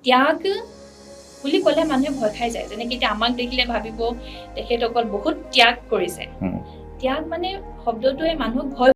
ত্যাগ বুলি ক'লে মানুহে ভয় খাই যায়, যেনেকৈ এতিয়া আমাক দেখিলে ভাবিব তেখেতসকল বহুত ত্যাগ কৰিছে। ত্যাগ মানে শব্দটোৱে মানুহক ভয়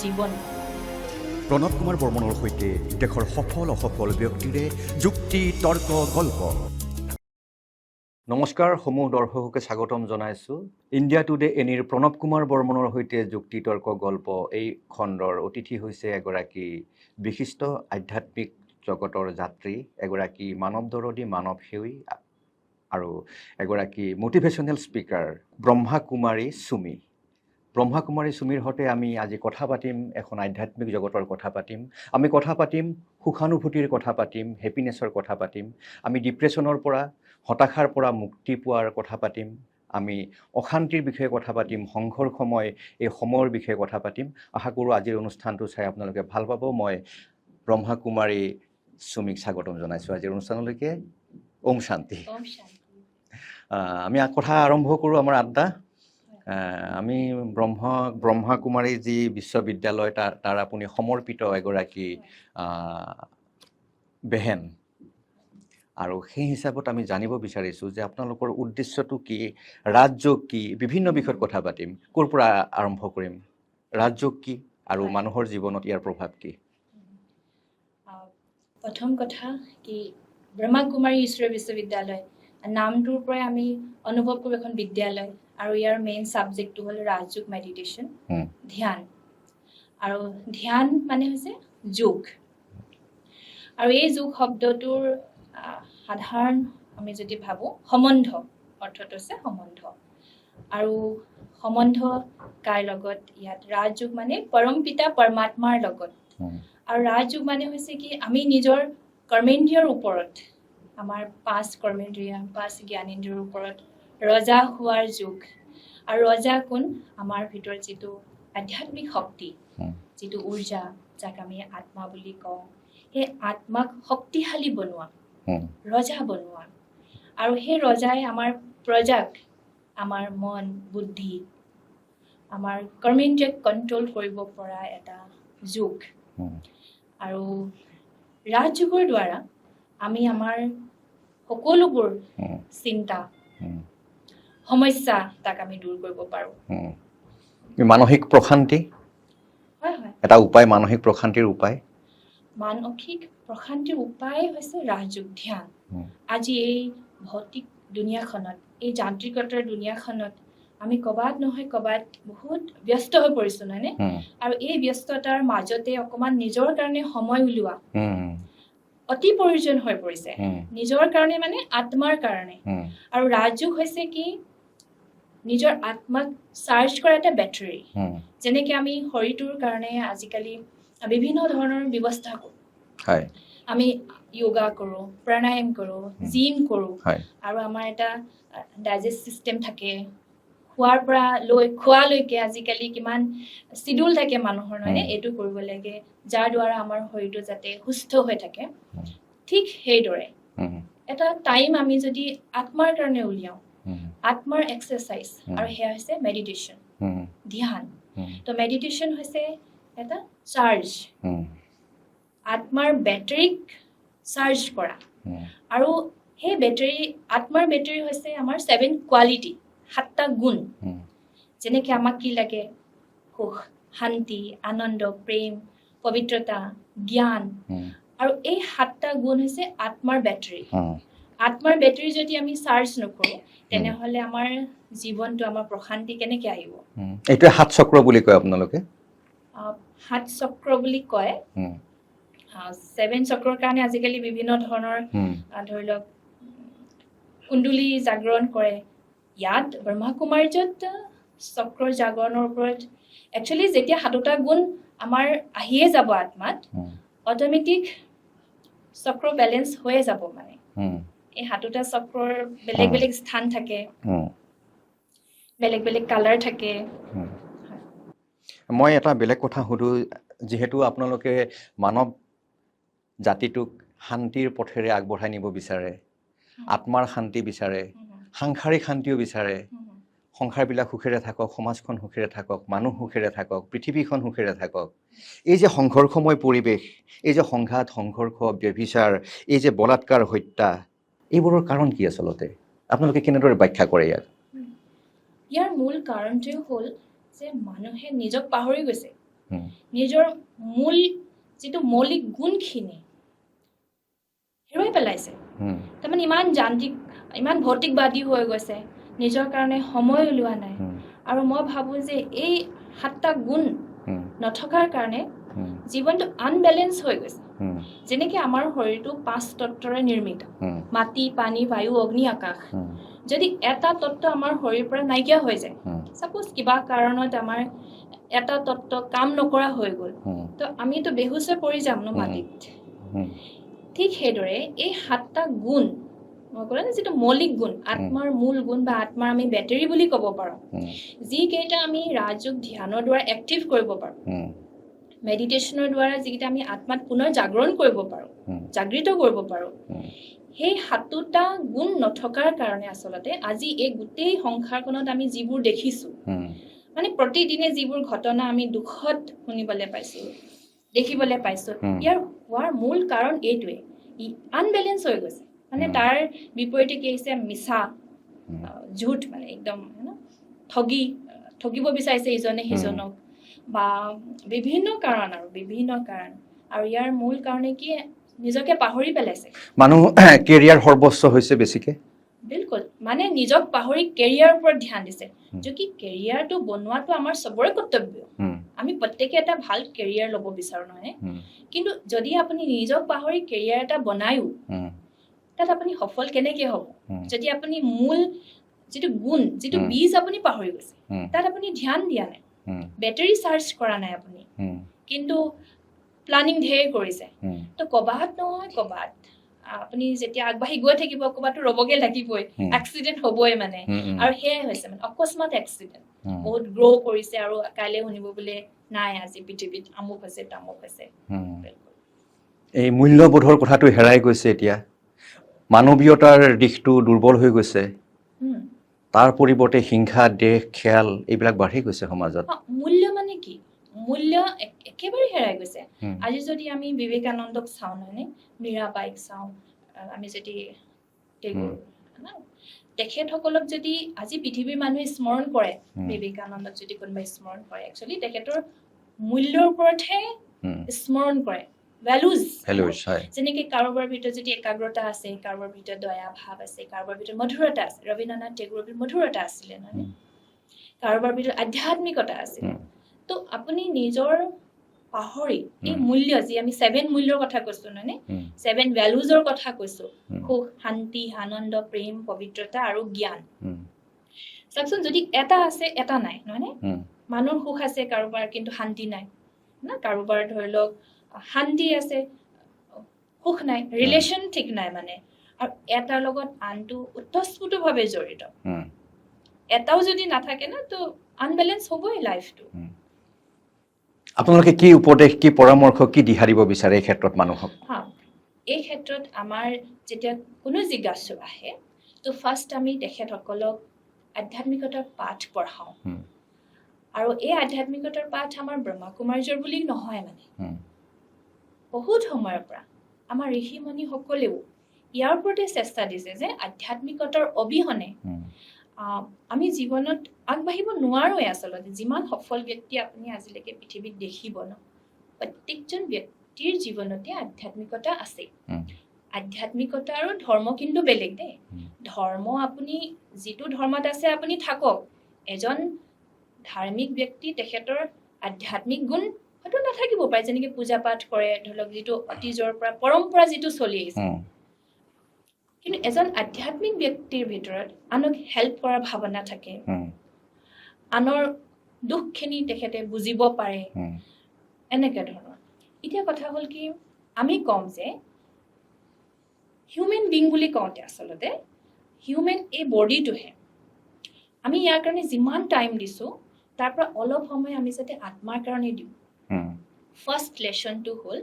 জীৱন। প্ৰণৱ কুমাৰ বৰ্মনৰ সৈতে দেশৰ সফল অসফল ব্যক্তিৰে যুক্তি তৰ্ক গল্প। নমস্কাৰ সমূহ দৰ্শককে স্বাগতম জনাইছোঁ। ইণ্ডিয়া টুডে এনিৰ প্ৰণৱ কুমাৰ বৰ্মনৰ সৈতে যুক্তি তৰ্ক গল্প এই খণ্ডৰ অতিথি হৈছে এগৰাকী বিশিষ্ট আধ্যাত্মিক জগতৰ যাত্ৰী, এগৰাকী মানৱ দৰদী মানৱ সেৱী আৰু এগৰাকী মটিভেশ্যনেল স্পীকাৰ ব্ৰহ্মা কুমাৰী চুমি। ব্ৰহ্মা কুমাৰী চুমিৰ সৈতে আমি আজি কথা পাতিম, এখন আধ্যাত্মিক জগতৰ কথা পাতিম। আমি কথা পাতিম সুখানুভূতিৰ কথা পাতিম, হেপিনেছৰ কথা পাতিম। আমি ডিপ্ৰেশ্যনৰ পৰা হতাশাৰ পৰা মুক্তি পোৱাৰ কথা পাতিম। আমি অশান্তিৰ বিষয়ে কথা পাতিম, সংঘৰ্ষময় এই সময়ৰ বিষয়ে কথা পাতিম। আশা কৰোঁ আজিৰ অনুষ্ঠানটো চাই আপোনালোকে ভাল পাব। মই ব্ৰহ্মা কুমাৰী চুমিক স্বাগতম জনাইছোঁ আজিৰ অনুষ্ঠানলৈকে। ওম শান্তি। আমি কথা আৰম্ভ কৰোঁ আমাৰ আড্ডা। আমি ব্ৰহ্মা কুমাৰী যি বিশ্ববিদ্যালয় তাৰ আপুনি সমৰ্পিত এগৰাকী বেহেন, আৰু সেই হিচাপত আমি জানিব বিচাৰিছোঁ যে আপোনালোকৰ উদ্দেশ্যটো কি, ৰাজযোগ কি, বিভিন্ন বিষয়ত কথা পাতিম। ক'ৰ পৰা আৰম্ভ কৰিম? ৰাজযোগ কি আৰু মানুহৰ জীৱনত ইয়াৰ প্ৰভাৱ কি? প্ৰথম কথা কি, ব্ৰহ্মা কুমাৰী ঈশ্বৰীয় বিশ্ববিদ্যালয় নামটোৰ পৰাই আমি অনুভৱ কৰোঁ এখন বিদ্যালয়, আৰু ইয়াৰ মেইন ছাবজেক্টটো হ'ল ৰাজযোগ মেডিটেশ্যন, ধ্যান। আৰু ধ্যান মানে হৈছে যোগ, আৰু এই যোগ শব্দটোৰ সাধাৰণ আমি যদি ভাবোঁ সম্বন্ধ, অৰ্থটো হৈছে সম্বন্ধ। আৰু সম্বন্ধ কাৰ লগত? ইয়াত ৰাজযোগ মানে পৰম পিতা পৰমাত্মাৰ লগত। আৰু ৰাজযোগ মানে হৈছে কি, আমি নিজৰ কৰ্মেন্দ্ৰিয়ৰ ওপৰত, আমাৰ 5 কৰ্মেন্দ্ৰিয় 5 জ্ঞানেন্দ্ৰিয়ৰ ওপৰত ৰজা হোৱাৰ যোগ। আৰু ৰজা কোন? আমাৰ ভিতৰত যিটো আধ্যাত্মিক শক্তি, যিটো উৰ্জা, যাক আমি আত্মা বুলি কওঁ, সেই আত্মাক শক্তিশালী বনোৱা, ৰজা বনোৱা। আৰু সেই ৰজাই আমাৰ প্ৰজাক, আমাৰ মন বুদ্ধি, আমাৰ কৰ্মেন্দ্ৰিয়ক কণ্ট্ৰল কৰিব পৰা এটা যোগ। আৰু ৰাজযোগৰ দ্বাৰা আমি আমাৰ সকলোবোৰ চিন্তা সমস্যা তাক আমি দূৰ কৰিব পাৰোঁ। মানসিক প্ৰশান্তি এটা উপায়, মানসিক প্ৰশান্তিৰ উপায়। মানসিক প্ৰশান্তিৰ উপায় হৈছে ৰাজযোগ ধ্যান। আজি এই ভৌতিক দুনিয়াখনত, এই যান্ত্ৰিকতাৰ দুনিয়াখনত আমি ক'বাত নহয় ক'বাত বহুত ব্যস্ত হৈ পৰিছোঁ, নহয়নে? আৰু এই ব্যস্ততাৰ মাজতে অকণমান নিজৰ কাৰণে সময় উলিওৱা অতি প্ৰয়োজন হৈ পৰিছে। নিজৰ কাৰণে মানে আত্মাৰ কাৰণে। আৰু ৰাজযোগ হৈছে কি, নিজৰ আত্মাক চাৰ্জ কৰা এটা বেটাৰী। যেনেকৈ আমি শৰীৰটোৰ কাৰণে আজিকালি বিভিন্ন ধৰণৰ ব্যৱস্থা কৰোঁ। আমি য়োগা কৰোঁ, প্ৰাণায়াম কৰোঁ, জিম কৰোঁ, আৰু আমাৰ এটা ডাইজেষ্ট ছিষ্টেম থাকে। খোৱাৰ পৰা খোৱালৈকে আজিকালি কিমান চিডিউল থাকে মানুহৰ, নহয়নে? এইটো কৰিব লাগে, যাৰ দ্বাৰা আমাৰ শৰীৰটো যাতে সুস্থ হৈ থাকে। ঠিক সেইদৰে এটা টাইম আমি যদি আত্মাৰ কাৰণে উলিয়াওঁ, আত্মাৰ এক্সাৰচাইজ, আৰু সেয়া হৈছে মেডিটেশ্যন, ধ্যান। তো মেডিটেশ্যন হৈছে এটা চাৰ্জ, আত্মাৰ বেটাৰীক চাৰ্জ কৰা। আৰু সেই বেটাৰী, আত্মাৰ বেটাৰী হৈছে আমাৰ 7 কোৱালিটি, 7টা গুণ। যেনেকৈ আমাক কি লাগে? সুখ, শান্তি, আনন্দ, প্ৰেম, পবিত্ৰতা, জ্ঞান, আৰু এই 7টা গুণ হৈছে আত্মাৰ বেটাৰী আত্মাৰ বেটাৰী যদি আমি চাৰ্জ নকৰোঁ তেনেহ'লে আমাৰ জীৱনটো আমাৰ প্ৰশান্তি কেনেকৈ আহিব এইটোৱে 7 চক্ৰ বুলি কয় আপোনালোকে 7 চক্ৰ বুলি কয় 7 চক্ৰৰ কাৰণে আজিকালি বিভিন্ন ধৰণৰ ধৰি লওক কুণ্ডলী জাগৰণ কৰে ইয়াত ব্ৰহ্মকুমাৰ্যত চক্ৰৰ জাগৰণৰ ওপৰত একচুৱেলি যেতিয়া 7টা গুণ আমাৰ আহিয়ে যাব আত্মাত অট'মেটিক চক্ৰ বেলেঞ্চ হৈয়ে যাব মানে এই 7টা চক্ৰৰ বেলেগ বেলেগ স্থান থাকে বেলেগ বেলেগ কালাৰ থাকে মই এটা বেলেগ কথা সুধো যিহেতু আপোনালোকে মানৱ জাতিটোক শান্তিৰ পথেৰে আগবঢ়াই নিব বিচাৰে আত্মাৰ শান্তি বিচাৰে সাংসাৰিক শান্তিও বিচাৰে সংসাৰবিলাক সুখেৰে থাকক সমাজখন সুখেৰে থাকক মানুহ সুখেৰে থাকক পৃথিৱীখন সুখেৰে থাকক এই যে সংঘৰ্ষময় পৰিৱেশ এই যে সংঘাত সংঘৰ্ষ ব্যভিচাৰ এই যে বলাৎকাৰ হত্যা এইবোৰৰ কাৰণ কি আচলতে আপোনালোকে কেনেদৰে ব্যাখ্যা কৰে ইয়াৰ মূল কাৰণটোৱে হ'ল যে মানুহে নিজক পাহৰি গৈছে নিজৰ মূল যিটো মৌলিক গুণখিনি হেৰুৱাই পেলাইছে তাৰমানে ইমান যান্ত্ৰিক ইমান ভৌতিকবাদী হৈ গৈছে নিজৰ কাৰণে সময় উলিওৱা নাই আৰু মই ভাবোঁ যে এই 7টা গুণ নথকাৰ কাৰণে জীৱনটো আনবেলেঞ্চ হৈ গৈছে যেনেকৈ আমাৰ শৰীৰটো 5 তত্ত্বৰে নিৰ্মিত মাটি পানী বায়ু অগ্নি আকাশ যদি এটা তত্ত্ব আমাৰ শৰীৰৰ পৰা নাইকিয়া হৈ যায় সাপোজ কিবা কাৰণত আমাৰ এটা তত্ত্ব কাম নকৰা হৈ গ'ল তো আমিতো বেহুচ হৈ পৰি যাম ন মাটিত ঠিক সেইদৰে এই 7টা গুণ মই ক'লো না যিটো মৌলিক গুণ আত্মাৰ মূল গুণ বা আত্মাৰ আমি বেটাৰী বুলি ক'ব পাৰোঁ যিকেইটা আমি ৰাজযোগ ধ্যানৰ দ্বাৰা এক্টিভ কৰিব পাৰোঁ মেডিটেশ্যনৰ দ্বাৰা যিকেইটা আমি আত্মাত পুনৰ জাগৰণ কৰিব পাৰোঁ জাগৃত কৰিব পাৰোঁ সেই 7টা গুণ নথকাৰ কাৰণে আচলতে আজি এই গোটেই সংসাৰখনত আমি যিবোৰ দেখিছোঁ মানে প্ৰতিদিনে যিবোৰ ঘটনা আমি দুখত শুনিবলৈ পাইছোঁ দেখিবলৈ পাইছোঁ ইয়াৰ হোৱাৰ মূল কাৰণ এইটোৱে আনবেলেঞ্চ হৈ গৈছে মানে তাৰ বিপৰীতে কি হৈছে মিছা ঝুট মানে একদম ঠগিব বিচাৰিছে ইজনে সিজনক বা বিভিন্ন কাৰণ আৰু ইয়াৰ মূল কাৰণে কি নিজকে পাহৰি পেলাইছে মানুহ কেৰিয়াৰ সৰ্বস্ব হৈছে বেছিকে বিলকুল মানে নিজক পাহৰি কেৰিয়াৰৰ ওপৰত ধ্যান দিছে যদি কেৰিয়াৰটো বনোৱাটো আমাৰ চবৰে কৰ্তব্য আমি প্ৰত্যেকে এটা ভাল কেৰিয়াৰ ল'ব বিচাৰোঁ নহয় কিন্তু যদি আপুনি নিজক পাহৰি কেৰিয়াৰ এটা বনায়ো তাত আপুনি সফল কেনেকৈ হ'ব যদি আপুনি মূল যিটো গুণ যিটো বীজ আপুনি পাহৰি গৈছে তাত আপুনি ধ্যান দিয়া নাই বেটাৰী চাৰ্জ কৰা নাই আপুনি কিন্তু প্লানিং ঢেৰ কৰিছে তো ক'ৰবাত নহয় ক'ৰবাত আপুনি যেতিয়া আগবাঢ়ি গৈ থাকিব ক'ৰবাতো ৰ'বগৈ লাগিবই এক্সিডেণ্ট হ'বই মানে আৰু সেয়াই হৈছে মানে অকস্মাত এক্সিডেণ্ট বহুত গ্ৰ' কৰিছে আৰু কাইলৈ শুনিব বোলে নাই আজি পৃথিৱীত আমুক হৈছে তামুক হৈছে এই মূল্যবোধৰ কথাটো হেৰাই গৈছে এতিয়া মানৱীয়তাৰ দিশটো দুৰ্বল হৈ গৈছে তাৰ পৰিৱৰ্তে হিংসা দেশ খেল এইবিলাক বাঢ়ি গৈছে সমাজত মূল্য মানে কি মূল্য একেবাৰে হেৰাই গৈছে আজি যদি আমি বিবেকানন্দক চাওঁ নহয়নে মীৰাবাইক চাওঁ আমি যদি তেখেতসকলক যদি আজি পৃথিৱীৰ মানুহে স্মৰণ কৰে বিবেকানন্দক যদি কোনোবাই স্মৰণ কৰে একচুৱেলি তেখেতৰ মূল্যৰ ওপৰতহে স্মৰণ কৰে ভেলুজ যেনেকৈ কাৰোবাৰ ভিতৰত যদি একাগ্ৰতা আছে কাৰোবাৰ ভিতৰত দয়া ভাৱ আছে কাৰোবাৰ ভিতৰত মধুৰতা আছে ৰবীন্দ্ৰনাথ টেগোৰৰ ভিতৰত মধুৰতা আছিলে নহয় কাৰোবাৰ ভিতৰত আধ্যাত্মিকতা আছিলে তো আপুনি নিজৰ পাহৰি এই মূল্য যি আমি 7 মূল্যৰ কথা কৈছোঁ নহয়নে 7 ভেলুজৰ কথা কৈছোঁ সুখ শান্তি আনন্দ প্ৰেম পবিত্ৰতা আৰু জ্ঞান চাওকচোন যদি এটা আছে এটা নাই নহয়নে মানুহৰ সুখ আছে কাৰোবাৰ কিন্তু শান্তি নাই না কাৰোবাৰ ধৰি লওক শান্তি আছে সুখ নাই ৰিলেশ্যন ঠিক নাই মানে আৰু এটাৰ লগত আনটো ওতঃস্ফূৰ্তভাৱে জড়িত এটাও যদি নাথাকে না তো আনবেলেঞ্চ হ'বই লাইফটো আপোনালোকে কি উপদেশ কি পৰামৰ্শ কি দিহা দিব বিচাৰে এই ক্ষেত্ৰত মানুহক এই ক্ষেত্ৰত আমাৰ যেতিয়া কোনো জিজ্ঞাসু আহে তো ফাৰ্ষ্ট আমি তেখেতসকলক আধ্যাত্মিকতাৰ পাঠ পঢ়াওঁ আৰু এই আধ্যাত্মিকতাৰ পাঠ আমাৰ ব্ৰহ্মকুমাৰ্যৰ বুলি নহয় মানে বহুত সময়ৰ পৰা আমাৰ ঋষিমুনিসকলেও ইয়াৰ ওপৰতে চেষ্টা দিছে যে আধ্যাত্মিকতাৰ অবিহনে আমি জীৱনত আগবাঢ়িব নোৱাৰোঁৱে আচলতে যিমান সফল ব্যক্তি আপুনি আজিলৈকে পৃথিৱীত দেখিব ন প্ৰত্যেকজন ব্যক্তিৰ জীৱনতে আধ্যাত্মিকতা আছে আধ্যাত্মিকতা আৰু ধৰ্ম কিন্তু বেলেগ দেই ধৰ্ম আপুনি যিটো ধৰ্মত আছে আপুনি থাকক এজন ধাৰ্মিক ব্যক্তি তেখেতৰ আধ্যাত্মিক গুণ হয়তো নাথাকিব পাৰে যেনেকৈ পূজা পাঠ কৰে ধৰি লওক যিটো অতীজৰ পৰা পৰম্পৰা যিটো চলি আহিছে কিন্তু এজন আধ্যাত্মিক ব্যক্তিৰ ভিতৰত আনক হেল্প কৰাৰ ভাৱনা থাকে আনৰ দুখখিনি তেখেতে বুজিব পাৰে এনেকৈ ধৰণৰ এতিয়া কথা হ'ল কি আমি কম যে হিউমেন বিং বুলি কওঁতে আচলতে হিউমেন এই বডিটোহে আমি ইয়াৰ কাৰণে যিমান টাইম দিছোঁ তাৰ পৰা অলপ সময় আমি যাতে আত্মাৰ কাৰণে দিওঁ ফাৰ্ষ্ট লেচনটো হ'ল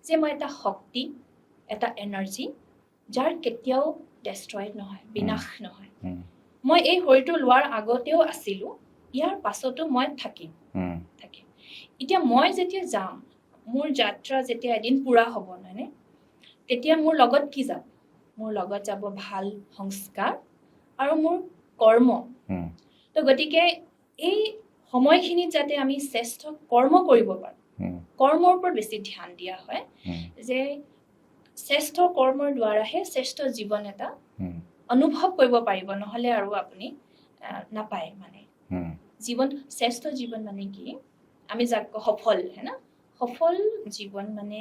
যে মই এটা শক্তি এটা এনাৰ্জি যাৰ কেতিয়াও ডেষ্ট্ৰইড নহয় বিনাশ নহয় মই এই শৰীৰটো লোৱাৰ আগতেও আছিলোঁ ইয়াৰ পাছতো মই থাকিম এতিয়া মই যেতিয়া যাম মোৰ যাত্ৰা যেতিয়া এদিন পূৰা হ'ব নহয়নে তেতিয়া মোৰ লগত কি যাব মোৰ লগত যাব ভাল সংস্কাৰ আৰু মোৰ কৰ্ম তো গতিকে এই সময়খিনিত যাতে আমি শ্ৰেষ্ঠ কৰ্ম কৰিব পাৰোঁ কৰ্মৰ ওপৰত বেছি ধ্যান দিয়া হয় যে শ্ৰেষ্ঠ কৰ্মৰ দ্বাৰাহে শ্ৰেষ্ঠ জীৱন এটা অনুভৱ কৰিব পাৰিব নহ'লে আৰু আপুনি নাপায় মানে জীৱন শ্ৰেষ্ঠ জীৱন মানে কি আমি যাক সফল হে না সফল জীৱন মানে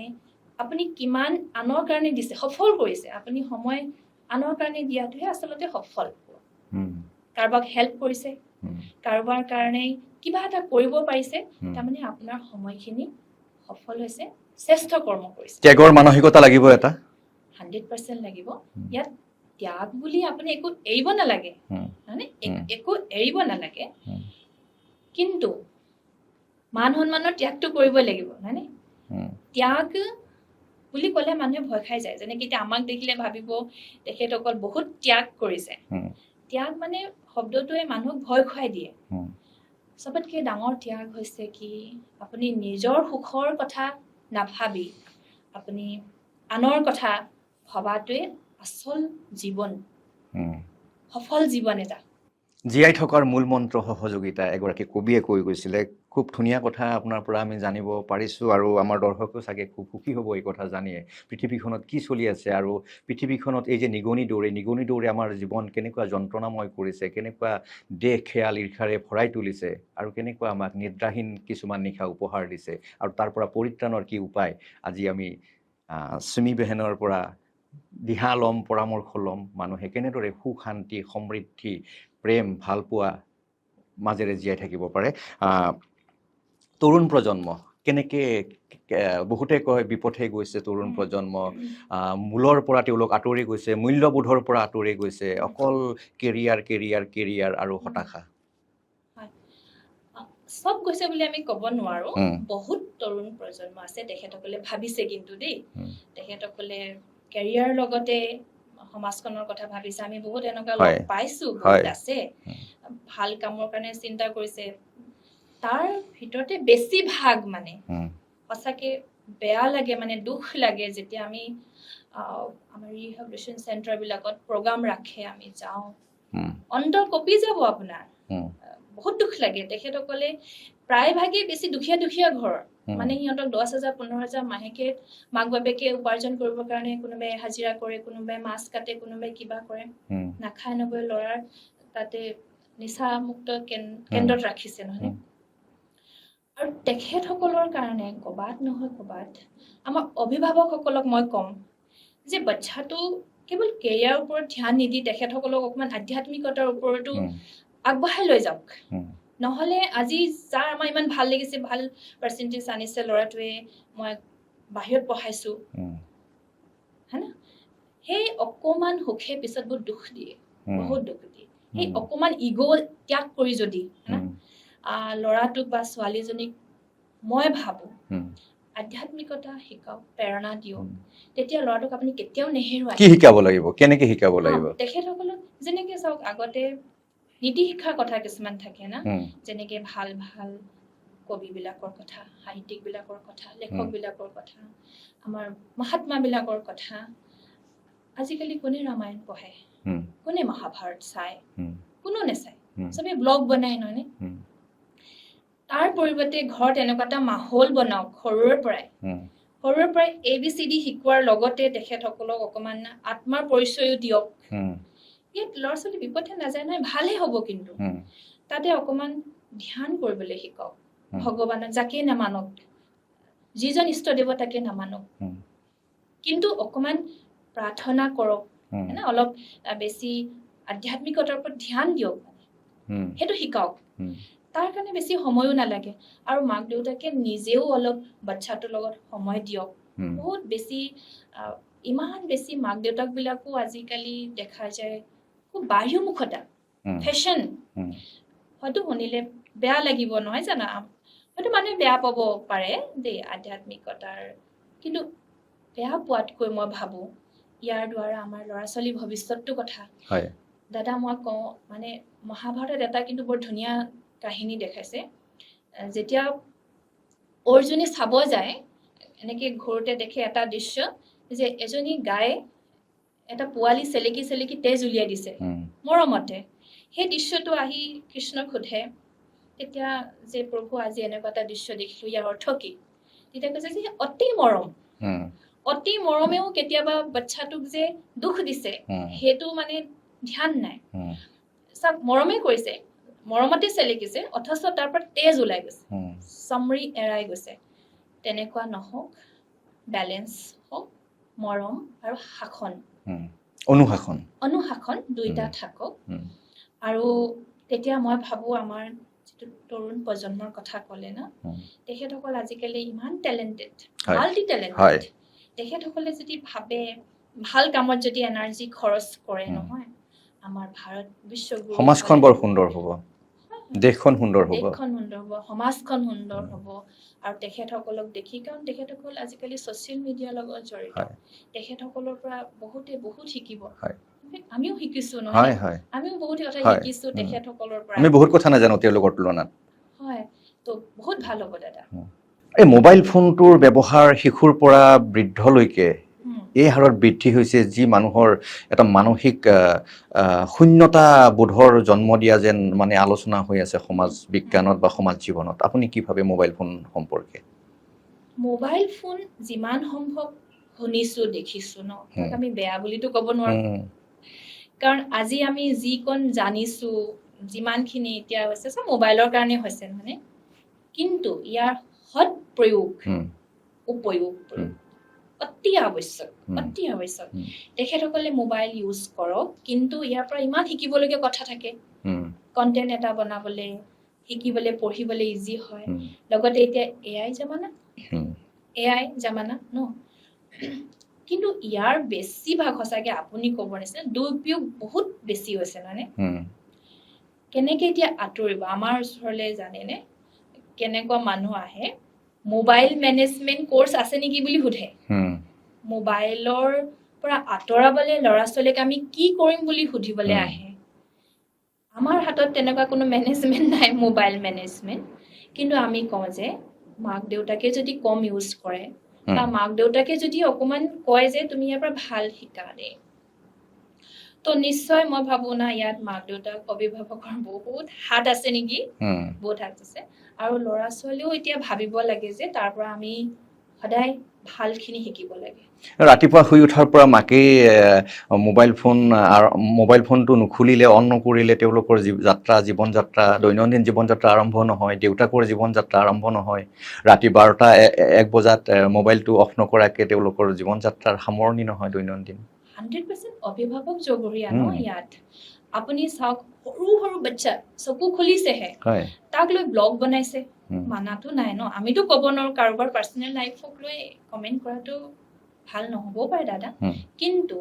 আপুনি কিমান আনৰ কাৰণে দিছে সফল কৰিছে আপুনি সময় আনৰ কাৰণে দিয়াটোহে আচলতে সফল কাৰোবাক হেল্প কৰিছে কাৰোবাৰ কাৰণে কিবা এটা কৰিব পাৰিছে তাৰমানে আপোনাৰ সময়খিনি সফল হৈছে শ্ৰেষ্ঠ কৰ্ম কৰিছে ত্যাগৰ মানসিকতা লাগিব এটা 100% লাগিব ইয়াত ত্যাগ বুলি আপুনি একো এৰিব নালাগে মানে একো এৰিব নালাগে কিন্তু মান সন্মানৰ ত্যাগটো কৰিব লাগিব হয়নে ত্যাগ বুলি ক'লে মানুহে ভয় খাই যায় যেনেকৈ এতিয়া আমাক দেখিলে ভাবিব তেখেতসকল বহুত ত্যাগ কৰিছে ত্যাগ মানে শব্দটোৱে মানুহক ভয় খুৱাই দিয়ে চবতকৈ ডাঙৰ ত্যাগ হৈছে কি আপুনি নিজৰ সুখৰ কথা নাভাবি আপুনি আনৰ কথা ভবাটোৱে আচল জীৱন সফল জীৱন এটা জীয়াই থকাৰ মূল মন্ত্ৰ সহযোগিতা এগৰাকী কবিয়ে কৈ গৈছিলে খুব ধুনীয়া কথা আপোনাৰ পৰা আমি জানিব পাৰিছোঁ আৰু আমাৰ দৰ্শকেও চাগে খুব সুখী হ'ব এই কথা জানিয়ে পৃথিৱীখনত কি চলি আছে আৰু পৃথিৱীখনত এই যে নিগনি দৌৰে আমাৰ জীৱন কেনেকুৱা যন্ত্ৰণাময় কৰিছে কেনেকুৱা দেহ খেয়াল ঈৰ্ষাৰে ভৰাই তুলিছে আৰু কেনেকুৱা আমাক নিদ্ৰাহীন কিছুমান নিশা উপহাৰ দিছে আৰু তাৰ পৰা পৰিত্ৰাণৰ কি উপায় আজি আমি চুমি বেহেনৰ পৰা দিহা ল'ম পৰামৰ্শ ল'ম মানুহে কেনেদৰে সুখ শান্তি সমৃদ্ধি প্ৰেম ভালপোৱা মাজেৰে জীয়াই থাকিব পাৰে তৰুণ প্ৰজন্ম কেনেকৈ বহুতে কয় বিপথে গৈছে তৰুণ প্ৰজন্ম মূলৰ পৰা তেওঁলোক আঁতৰি গৈছে মূল্যবোধৰ পৰা আঁতৰি গৈছে অকল কেৰিয়াৰ আৰু হতাশা সব গৈছে বুলি আমি ক'ব নোৱাৰো বহুত তৰুণ প্ৰজন্ম আছে তেখেতসকলে ভাবিছে কিন্তু দেই তেখেতসকলে কেৰিয়াৰ লগতে সমাজখনৰ কথা ভাবিছে আমি বহুত এনেকুৱা লগ পাইছো বহুত আছে ভাল কামৰ কাৰণে চিন্তা কৰিছে তাৰ ভিতৰতে বেছি ভাগ মানে সঁচাকে বেয়া লাগে মানে দুখ লাগে যেতিয়া আমি আমাৰ ৰিহেবিলিটেশ্যন চেণ্টাৰবিলাকত প্ৰগ্ৰাম ৰাখে আমি যাওঁ অন্তৰ কঁপি যাব আপোনাৰ বহুত দুখ লাগে তেখেতসকলে প্ৰায়ভাগেই বেছি দুখীয়া ঘৰৰ মানে সিহঁতক 10,000 15,000 মাহেকে মাক বাপেকে উপাৰ্জন কৰিবৰ কাৰণে কোনোবাই হাজিৰা কৰে কোনোবাই মাছ কাটে কোনোবাই কিবা কৰে নাখায় নবৈ ল'ৰাৰ তাতে নিচামুক্ত কেন্দ্ৰত ৰাখিছে নহয় আৰু তেখেতসকলৰ কাৰণে ক'বাত নহয় ক'বাত আমাৰ অভিভাৱকসকলক মই ক'ম যে বাচ্চাটো কেৱল কেৰিয়াৰৰ ওপৰত ধ্যান নিদি তেখেতসকলক অকণমান আধ্যাত্মিকতাৰ ওপৰতো আগবঢ়াই লৈ যাওক নহ'লে আজি যাৰ আমাৰ ইমান ভাল লাগিছে ভাল পাৰ্চেণ্টেজ আনিছে ল'ৰাটোৱে মই বাহিৰত পঢ়াইছোঁ হয় না সেই অকণমান সুখে পিছত বহুত দুখ দিয়ে সেই অকণমান ইগ' ত্যাগ কৰি যদি ল'ৰাটোক বা ছোৱালীজনীক মই ভাবোঁ আধ্যাত্মিকতা শিকাওক প্ৰেৰণা দিয়ক তেতিয়া ল'ৰাটোক আপুনি কেতিয়াও নেহেৰুৱাই কি শিকাব লাগিব কেনেকৈ শিকাব লাগিব তেখেতসকলক যেনেকৈ চাওক আগতে নীতি শিক্ষাৰ কথা কিছুমান থাকে না যেনেকৈ ভাল ভাল কবিবিলাকৰ কথা সাহিত্যিকবিলাকৰ কথা লেখকবিলাকৰ কথা আমাৰ মহাত্মাবিলাকৰ কথা আজিকালি কোনে ৰামায়ণ পঢ়ে কোনে মহাভাৰত চায় কোনো নেচায় চবেই ব্লগ বনাই নহয়নে তাৰ পৰিৱৰ্তে ঘৰত এনেকুৱা এটা মাহৌল বনাওক সৰুৰে পৰাই সৰুৰে পৰাই ABCD শিকোৱাৰ লগতে তেখেতসকলক অকমান আত্মাৰ পৰিচয়ও দিয়ক ইয়াত ল'ৰা ছোৱালী বিপথে নাযায় নহয় ভালহে হ'ব কিন্তু তাতে অকমান ধ্যান কৰিবলৈ শিকক ভগৱানক যাকে নামানক যিজন ইষ্ট দেৱতাকে নামানক কিন্তু অকমান প্ৰাৰ্থনা কৰক অলপ বেছি আধ্যাত্মিকতাৰ ওপৰত ধ্যান দিয়ক সেইটো শিকাওক তাৰ কাৰণে বেছি সময়ো নালাগে আৰু মাক দেউতাকে নিজেও অলপ বাচ্চাটোৰ লগত সময় দিয়ক বহুত বেছি ইমান বেছি মাক দেউতাক বিলাকো আজিকালি দেখা যায় খুব বাহ্যমুখতা ফেশ্বন হয়তো শুনিলে বেয়া লাগিব নহয় জানো হয়তো মানুহে বেয়া পাব পাৰে দেই আধ্যাত্মিকতাৰ কিন্তু বেয়া পোৱাতকৈ মই ভাবোঁ ইয়াৰ দ্বাৰা আমাৰ ল'ৰা ছোৱালীৰ ভৱিষ্যতটো কথা দাদা মই কওঁ মানে মহাভাৰতত এটা কিন্তু বৰ ধুনীয়া কাহিনী দেখাইছে যেতিয়া অৰ্জুনে চাব যায় এনেকে ঘৰতে দেখে এটা দৃশ্য যে এজনী গাই এটা পোৱালি চেলেকি চেলেকি তেজ উলিয়াই দিছে মৰমতে সেই দৃশ্যটো আহি কৃষ্ণক সোধে তেতিয়া যে প্ৰভু আজি এনেকুৱা এটা দৃশ্য দেখিলো ইয়াৰ অৰ্থ কি তেতিয়া কৈছে যে অতি মৰমেও কেতিয়াবা বাচ্চাটোক যে দুখ দিছে সেইটো মানে ধ্যান নাই চব মৰমে কৰিছে মৰমতে চেলেকিছে অথচ তাৰ পৰা তেজ ওলাই গৈছে চমৰি এৰাই গৈছে তেনেকুৱা নহওক বেলেঞ্চ হওক মৰম আৰু শাসন অনুশাসন দুইটা থাকক আৰু তেতিয়া মই ভাবোঁ আমাৰ যিটো তৰুণ প্ৰজন্মৰ কথা ক'লে না তেখেতসকল আজিকালি ইমান টেলেণ্টেড মাল্টি টেলেণ্টেড তেখেতসকলে যদি ভাবে ভাল কামত যদি এনাৰ্জি খৰচ কৰে নহয় আমাৰ ভাৰত বিশ্বগুৰু সমাজখন বৰ সুন্দৰ হ'ব দেশখন সুন্দৰ হ'ব সমাজখন সুন্দৰ হ'ব আৰু তেখেতসকলক দেখি কাৰণ তেখেতসকল আজিকালি ছ'চিয়েল মিডিয়াৰ লগত জড়িত তেখেতসকলৰ পৰা বহুত শিকিব আমিও শিকিছো নহয় আমিও বহুত কথা শিকিছো তেখেতসকলৰ পৰা আমি বহুত কথা নাজানো তেওঁলোকৰ তুলনাত হয় তো বহুত ভাল হ'ব দাদা এই মোবাইল ফোনটোৰ ব্যৱহাৰ শিশুৰ পৰা বৃদ্ধলৈকে এই হাৰত বৃদ্ধি হৈছে যি মানুহৰ এটা মানসিক শূন্যতা বোধৰ জন্ম দিয়া যেন মানে আলোচনা হৈ আছে সমাজ বিজ্ঞানত বা সমাজ জীৱনত আপুনি কি ভাবে মোবাইল ফোন সম্পৰ্কে মোবাইল ফোন যিমান সম্ভৱ শুনিছো দেখিছো ন আমি বেয়া বুলিতো ক'ব নোৱাৰো কাৰণ আজি আমি যিকণ জানিছো যিমানখিনি এতিয়া হৈছে চব মোবাইলৰ কাৰণে হৈছে নহয় কিন্তু ইয়াৰ সৎ প্ৰয়োগ উপয়োগ অতি আৱশ্যক তেখেতসকলে মোবাইল ইউজ কৰক কিন্তু ইয়াৰ পৰা ইমান শিকিবলগীয়া কথা থাকে কণ্টেণ্ট এটা বনাবলৈ শিকিবলৈ পঢ়িবলৈ ইজি হয় লগতে এতিয়া AI জামানা ন কিন্তু ইয়াৰ বেছিভাগ সঁচাকৈ আপুনি ক'ব নিচিনা দুৰুপয়োগ বহুত বেছি হৈছে নহয় কেনেকৈ এতিয়া আঁতৰিব আমাৰ ওচৰলৈ জানেনে কেনেকুৱা মানুহ আহে মোবাইল মেনেজমেণ্ট কোৰ্চ আছে নেকি বুলি সোধে মোবাইলৰ পৰা আঁতৰাবলৈ ল'ৰা ছোৱালীক আমি কি কৰিম বুলি সুধিবলৈ আহে আমাৰ হাতত তেনেকুৱা কোনো মেনেজমেণ্ট নাই মোবাইল মেনেজমেণ্ট কিন্তু আমি কওঁ যে মাক দেউতাকে যদি কম ইউজ কৰে বা মাক দেউতাকে যদি অকণমান কয় যে তুমি ইয়াৰ পৰা ভাল শিকা দেই তো নিশ্চয় মই ভাবোঁ না ইয়াত মাক দেউতাক অভিভাৱকৰ বহুত হাত আছে নেকি বহুত হাত আছে আৰু ল'ৰা ছোৱালীও এতিয়া ভাবিব লাগে যে তাৰ পৰা আমি সদায় ভালখিনি শিকিব লাগে ৰাতিপুৱা শুই উঠাৰ পৰা মাকে মোবাইল ফোনটো নুখুলিলে অন নকৰিলে তেওঁলোকৰ জীৱন যাত্ৰা দৈনন্দিন জীৱন যাত্ৰা আৰম্ভ নহয় দেউতাকৰ জীৱন যাত্ৰা আৰম্ভ নহয় ৰাতি 12টা 1 বজাত মোবাইলটো অফ নকৰাকৈ তেওঁলোকৰ জীৱন যাত্ৰাৰ সামৰণি নহয় দৈনন্দিন 100% অভিভাৱক জগৰীয়া ন ইয়াত আপুনি চাওক সৰু বাচ্চা চকু খুলিছেহে তাক লৈ ব্লগ বনাইছে মানাটো নাই ন আমিতো ক'ব নোৱাৰো কাৰোবাৰ পাৰ্চনেল লাইফক লৈ কমেণ্ট কৰাটো ভাল নহ'বও পাৰে দাদা কিন্তু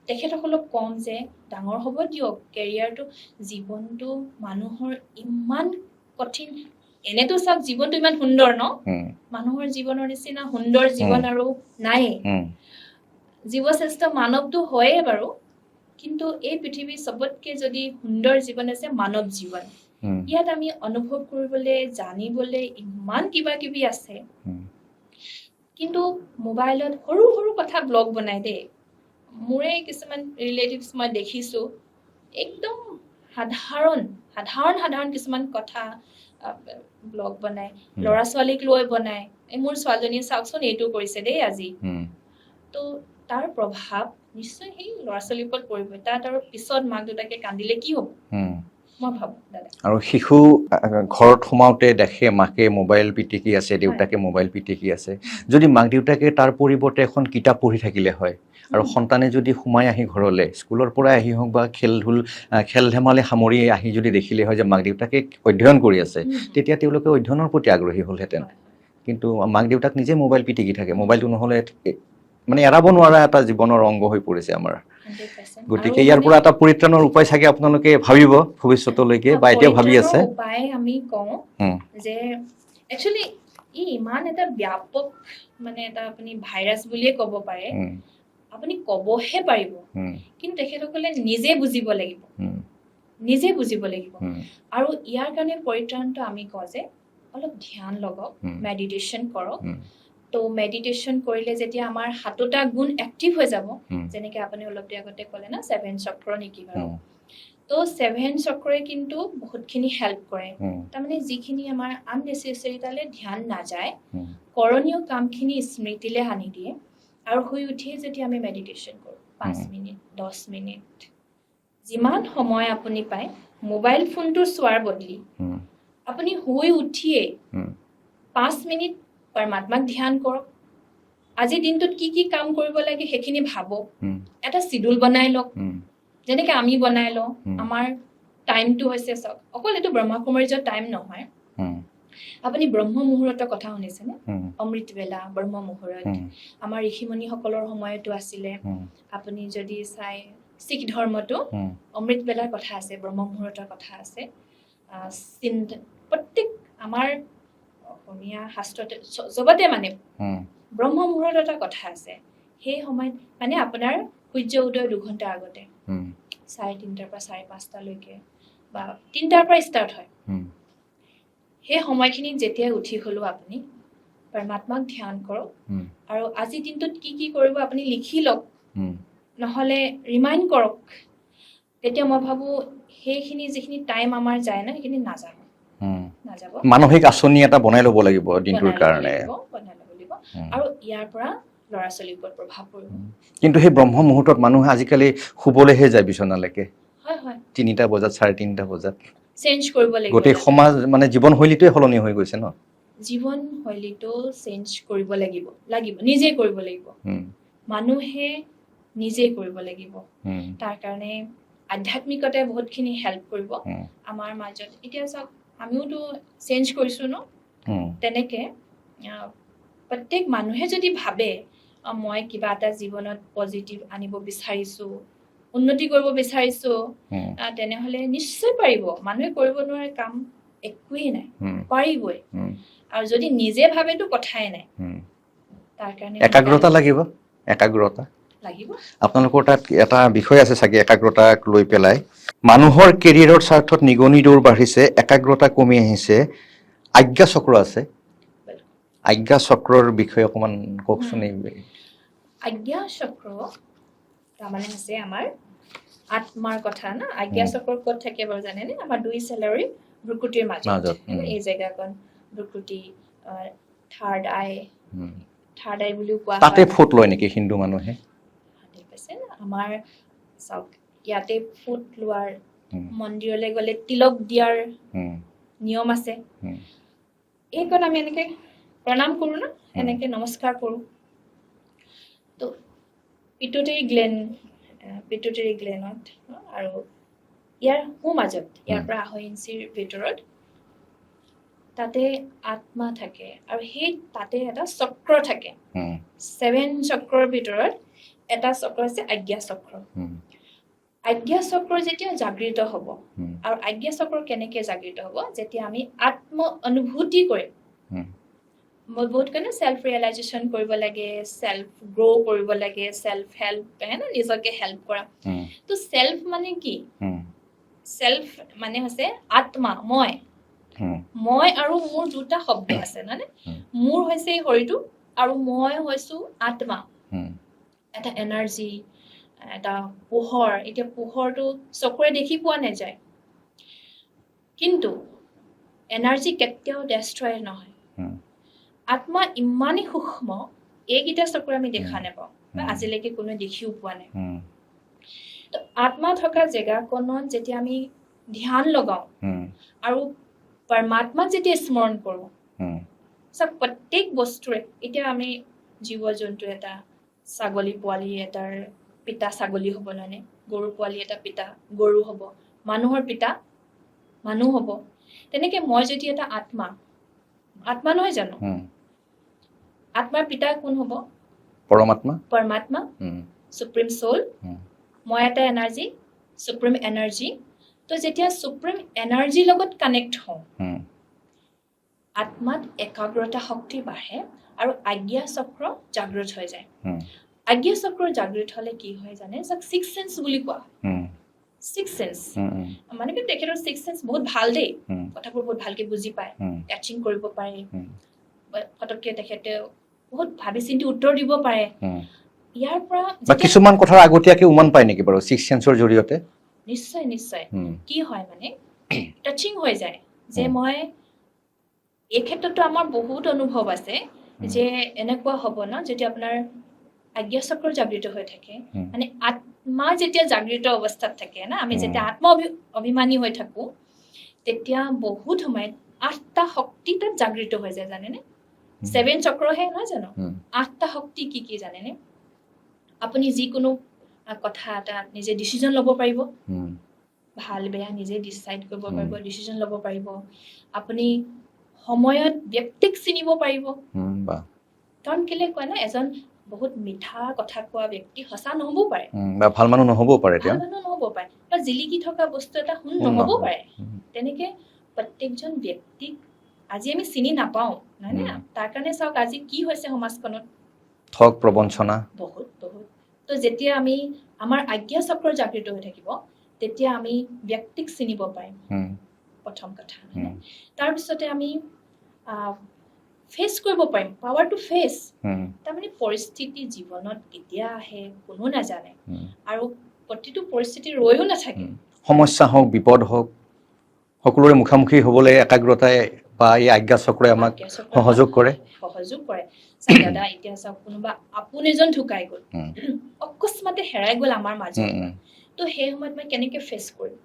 তেখেতসকলক কম যে ডাঙৰ হ'ব দিয়ক কেৰিয়াৰটো জীৱনটো মানুহৰ ইমান কঠিন এনেতো চাওক জীৱনটো ইমান সুন্দৰ ন মানুহৰ জীৱনৰ নিচিনা সুন্দৰ জীৱন আৰু নাই জীৱশ্ৰেষ্ঠ মানৱটো হয়ে বাৰু কিন্তু এই পৃথিৱীৰ চবতকে যদি সুন্দৰ জীৱন আছে মানৱ জীৱন ইয়াত আমি অনুভৱ কৰিবলৈ জানিবলৈ ইমান কিবা কিবি আছে কিন্তু মোবাইলত সৰু কথা ব্লগ বনাই দেই মোৰে কিছুমান ৰিলেটিভছ মই দেখিছোঁ একদম সাধাৰণ কিছুমান কথা ব্লগ বনাই ল'ৰা ছোৱালীক লৈ বনাই এই মোৰ ছোৱালীজনীয়ে চাওকচোন এইটো কৰিছে দেই আজি তো তাৰ প্ৰভাৱ নিশ্চয় সেই ল'ৰা ছোৱালীৰ ওপৰত পৰিব তাত আৰু পিছত মাক দেউতাকে কান্দিলে কি হ'ব মই ভাবোঁ দাদা আৰু শিশু ঘৰত সোমাওঁতে দেখে মাকে মোবাইল পিটিকি আছে দেউতাকে মোবাইল পিটিকি আছে যদি মাক দেউতাকে তাৰ পৰিৱৰ্তে এখন কিতাপ পঢ়ি থাকিলে হয় আৰু সন্তানে যদি সোমাই আহি ঘৰলৈ স্কুলৰ পৰা আহি হওক বা খেল ধেমালি সামৰি আহি যদি দেখিলে হয় যে মাক দেউতাকে অধ্যয়ন কৰি আছে তেতিয়া তেওঁলোকে অধ্যয়নৰ প্ৰতি আগ্ৰহী হ'লহেঁতেন কিন্তু মাক দেউতাক নিজে মোবাইল পিটিকি থাকে মোবাইলটো নহ'লে মানে এৰাব নোৱাৰা এটা জীৱনৰ অংগ হৈ পৰিছে আমাৰ 100% গতিকে ইয়াৰ পৰা এটা পৰিত্ৰাণৰ উপায় চাগে আপোনালোকে ভাবিব ভৱিষ্যতলৈকে বা এতিয়া ভাবি আছে উপায় আমি কওঁ যে একচুৱেলি ইমান এটা ব্যাপক মানে এটা আপুনি ভাইৰাছ বুলিয়ে ক'ব পাৰে আপুনি ক'বহে পাৰিব কিন্তু তেখেতসকলে নিজে বুজিব লাগিব আৰু ইয়াৰ কাৰণে পৰিত্ৰাণটো আমি কওঁ যে অলপ ধ্যান লগাওক মেডিটেশ্যন কৰক তো মেডিটেশ্যন কৰিলে যেতিয়া আমাৰ 7টা গুণ এক্টিভ হৈ যাব যেনেকৈ আপুনি অলপ দেৰি আগতে ক'লে না 7 চক্ৰ নেকি বাৰু তো 7 চক্ৰই কিন্তু বহুতখিনি হেল্প কৰে তাৰমানে যিখিনি আমাৰ আননেচেচাৰী তালৈ ধ্যান নাযায় কৰণীয় কামখিনি স্মৃতিলৈ আনি দিয়ে আৰু শুই উঠিয়ে যদি আমি মেডিটেশ্যন কৰোঁ 5 মিনিট 10 মিনিট যিমান সময় আপুনি পায় মোবাইল ফোনটো চোৱাৰ বদলি আপুনি শুই উঠিয়ে 5 মিনিট পৰমাত্মাক ধ্যান কৰক আজি দিনটোত কি কাম কৰিব লাগে সেইখিনি ভাবক এটা শিডিউল বনাই লওক যেনেকৈ আমি বনাই লওঁ আমাৰ টাইমটো হৈছে চাওক অকল এইটো ব্ৰহ্মকুমাৰীজৰ টাইম নহয় আপুনি ব্ৰহ্ম মুহূৰ্তৰ কথা শুনিছেনে অমৃত বেলা ব্ৰহ্ম মুহূৰ্ত আমাৰ ঋষিমুনিসকলৰ সময়তো আছিলে আপুনি যদি চাই শিখ ধৰ্মতো অমৃত বেলাৰ কথা আছে ব্ৰহ্ম মুহূৰ্তৰ কথা আছে প্ৰত্যেক আমাৰ অসমীয়া শাস্ত্ৰতে চবতে মানে ব্ৰহ্ম মুহূৰ্ত এটা কথা আছে সেই সময়ত মানে আপোনাৰ সূৰ্য উদয় 2 ঘণ্টা আগতে 3:30 পৰা 5:30লৈকে বা 3টাৰ পৰা ষ্টাৰ্ট হয় সেই সময়খিনিত যেতিয়া উঠি হলেও আপুনি পৰমাত্মাক ধ্যান কৰক আৰু আজি দিনটোত কি কৰিব আপুনি লিখি লওক নহলে ৰিমাইণ্ড কৰক তেতিয়া মই ভাবো সেইখিনি যিখিনি টাইম আমাৰ যায় না সেইখিনি নাযাব মানসিক আঁচনি এটা বনাই ল'ব লাগিব দিনটোৰ কাৰণে আৰু ইয়াৰ পৰা ল'ৰা ছোৱালীৰ ওপৰত প্ৰভাৱ পৰিব কিন্তু সেই ব্ৰহ্ম মুহূৰ্তত মানুহে আজিকালি শুবলৈহে যায় বিচনালৈকে হয় 3টা বজাত 3:30 বজাত চেঞ্জ কৰিব লাগিব গোটেই সমাজ মানে জীৱনশৈলীটোৱে সলনি হৈ গৈছে ন জীৱনশৈলীটো চেঞ্জ কৰিব লাগিব নিজে কৰিব লাগিব মানুহে নিজে কৰিব লাগিব তাৰ কাৰণে আধ্যাত্মিকতাই বহুতখিনি হেল্প কৰিব আমাৰ মাজত এতিয়া চাওক আমিওতো চেঞ্জ কৰিছো ন তেনেকে প্ৰত্যেক মানুহে যদি ভাবে মই কিবা এটা জীৱনত পজিটিভ আনিব বিচাৰিছো উন্নতি কৰিব বিচাৰিছো তেনেহলে নিশ্চয় পাৰিব মানুহে কৰিব নোৱাৰে কাম একোৱেই নাই পাৰিবই আৰু যদি নিজে ভাবেতো কথাই নাই তাৰ কাৰণে একাগ্ৰতা লাগিব আপোনালোকৰ তাত এটা বিষয় আছে চাগে একাগ্ৰতাক লৈ পেলাই মানুহৰ কেৰিয়াৰৰ স্বাৰ্থত নিগনি দৌৰ বাঢ়িছে একাগ্ৰতা কমি আহিছে আজ্ঞা চক্ৰ আছে আজ্ঞা চক্ৰৰ বিষয়ে অকমান কওকচোন আজ্ঞা চক্ৰ তাৰমানে আছে আমাৰ আত্মাৰ কথা না আজ্ঞা চক্ৰ ক'ত থাকে বাৰু জানেনে আমাৰ 2 চেলাৰী ভ্ৰুকুটিৰ মাজত এই জেগাকন ভ্ৰুকুটি থাৰ্ড আই বুলিও কোৱা তাতে ফুট লয় নেকি হিন্দু মানুহে আমাৰ চাওক ইয়াতে ফুট লোৱাৰ মন্দিৰলৈ গ'লে তিলক দিয়াৰ নিয়ম আছে এইকণ আমি এনেকে প্ৰণাম কৰোঁ না এনেকে নমস্কাৰ কৰোঁ তো পিটুটাৰী গ্লেনত আৰু ইয়াৰ মাজত ইয়াৰ পৰা 2.5 ইঞ্চিৰ ভিতৰত তাতে আত্মা থাকে আৰু সেই তাতে এটা চক্ৰ থাকে 7 চক্ৰৰ ভিতৰত এটা চক্ৰ আছে আজ্ঞা চক্ৰ আজ্ঞা চক্ৰ যেতিয়া জাগৃত হ'ব আৰু আজ্ঞা চক্ৰ কেনেকে জাগৃত হ'ব যেতিয়া আমি আত্ম অনুভূতি কৰিম মই বহুত কাৰণে সেলফ ৰিয়েলাইজেশ্যন কৰিব লাগে সেলফ গ্ৰো কৰিব লাগে সেলফ হেল্প নিজকে হেল্প কৰা তো সেলফ মানে কি সেলফ মানে হৈছে আত্মা মই আৰু মোৰ 2টা শব্দ আছে মানে মোৰ হৈছে শৰীৰটো আৰু মই হৈছো আত্মা এটা এনাৰ্জি এটা পোহৰ এতিয়া পোহৰটো চকুৰে দেখি পোৱা নাযায় কিন্তু এনাৰ্জি কেতিয়াও ডেষ্ট্ৰয় নহয় আত্মা ইমানেই সূক্ষ্ম এইকেইটা চকুৰে আমি দেখা নাপাওঁ বা আজিলৈকে কোনোৱে দেখিও পোৱা নাই তো আত্মা থকা জেগাকণত যেতিয়া আমি ধ্যান লগাওঁ আৰু পৰমাত্মাক যেতিয়া স্মৰণ কৰোঁ চব প্ৰত্যেক বস্তুৰে এতিয়া আমি জীৱ জন্তু এটা ছাগলী পোৱালি এটাৰ পিতা ছাগলী হ'ব নহয়নে গৰু পোৱালি এটা পিতা গৰু হ'ব মানুহৰ পিতা মানুহ হ'ব তেনেকৈ মই যদি এটা আত্মা নহয় জানো আত্মাৰ পিতা কোন হ'ব পৰমাত্মা সুপ্ৰিম সোল মই এটা এনাৰ্জি সুপ্ৰিম এনাৰ্জি তো যেতিয়া সুপ্ৰিম এনাৰ্জিৰ লগত কানেক্ট হওঁ আত্মাত একাগ্ৰতা শক্তি বাঢ়ে আৰু আজ্ঞা চক্ৰ জাগ্ৰত হৈ যায় আজ্ঞা চক্ৰ জাগ্ৰত হ'লে কি হয় জানে যাক ছিক্স সেন্স বুলি কোৱা ছিক্স সেন্স মানে কি তেখেতৰ ছিক্স সেন্স বহুত ভাল দেই কথাবোৰ বহুত ভালকে বুজি পায় কেচিং কৰিব পাৰে ফটককে তেখেতে বহুত ভাবি চিন্তি উত্তৰ দিব পাৰে ইয়াৰ পৰা কিছুমান কথাৰ আগতীয়াকে উমান পায় নেকি বাৰু ছিক্স সেন্সৰ জৰিয়তে নিশ্চয় কি হয় মানে টাচিং হৈ যায় যে মই এই ক্ষেত্ৰতো আমাৰ বহুত অনুভৱ আছে যে এনেকুৱা হ'ব ন যেতিয়া আপোনাৰ আজ্ঞা চক্ৰ জাগৃত হৈ থাকে মানে আত্মা যেতিয়া জাগৃত অৱস্থাত থাকে না আমি যেতিয়া আত্ম অভিমানী হৈ থাকো তেতিয়া বহুত সময়ত 8টা শক্তি তাত জাগৃত হৈ যায় জানেনে 7 চক্ৰহে নহয় জানো 8টা শক্তি কি জানেনে আপুনি যিকোনো কথা এটা নিজে ডিসিজন ল'ব পাৰিব ভাল বেয়া নিজে ডিসাইড কৰিব পাৰিব ডিসিজন ল'ব পাৰিব আপুনি সময়ত ব্যক্তিক চিনিব পাৰিব কাৰণ কেলে কয় না এজন বহুত মিঠা কথা কোৱা ব্যক্তি হসা নহব পাৰে বা ভাল মানুহ নহব পাৰে বা জিলিকি থকা বস্তু এটা শুন নহব পাৰে তেনেকে প্ৰত্যেকজন ব্যক্তিক আজি আমি চিনি নাপাওঁ নহয় না তাৰ কাৰণে চাওক আজি কি হৈছে সমাজখনত ঠক প্ৰবঞ্চনা বহুত তো যেতিয়া আমি আমাৰ আজ্ঞা চক্ৰ জাগৃত হৈ থাকিব তেতিয়া আমি ব্যক্তিক চিনিব পাৰিম প্ৰথম কথা তাৰ পিছতে আমি ফেস কৰিব পাৰিম পাৱাৰ টু ফেস তাৰমানে পৰিস্থিতি জীৱনত কেতিয়া আহে কোনো নাজানে আৰু প্ৰতিটো পৰিস্থিতি ৰৈও নাথাকে সমস্যা হওক বিপদ হওক সকলোৰে মুখামুখি হ'বলৈ একাগ্ৰতাই বা এই আজ্ঞা চক্ৰই আমাক সহযোগ কৰে দাদা এতিয়া চাওক কোনোবা আপোন এজন ঢুকাই গ'ল অকস্মাতে হেৰাই গ'ল আমাৰ মাজত তো সেই সময়ত মই কেনেকৈ ফেস কৰিম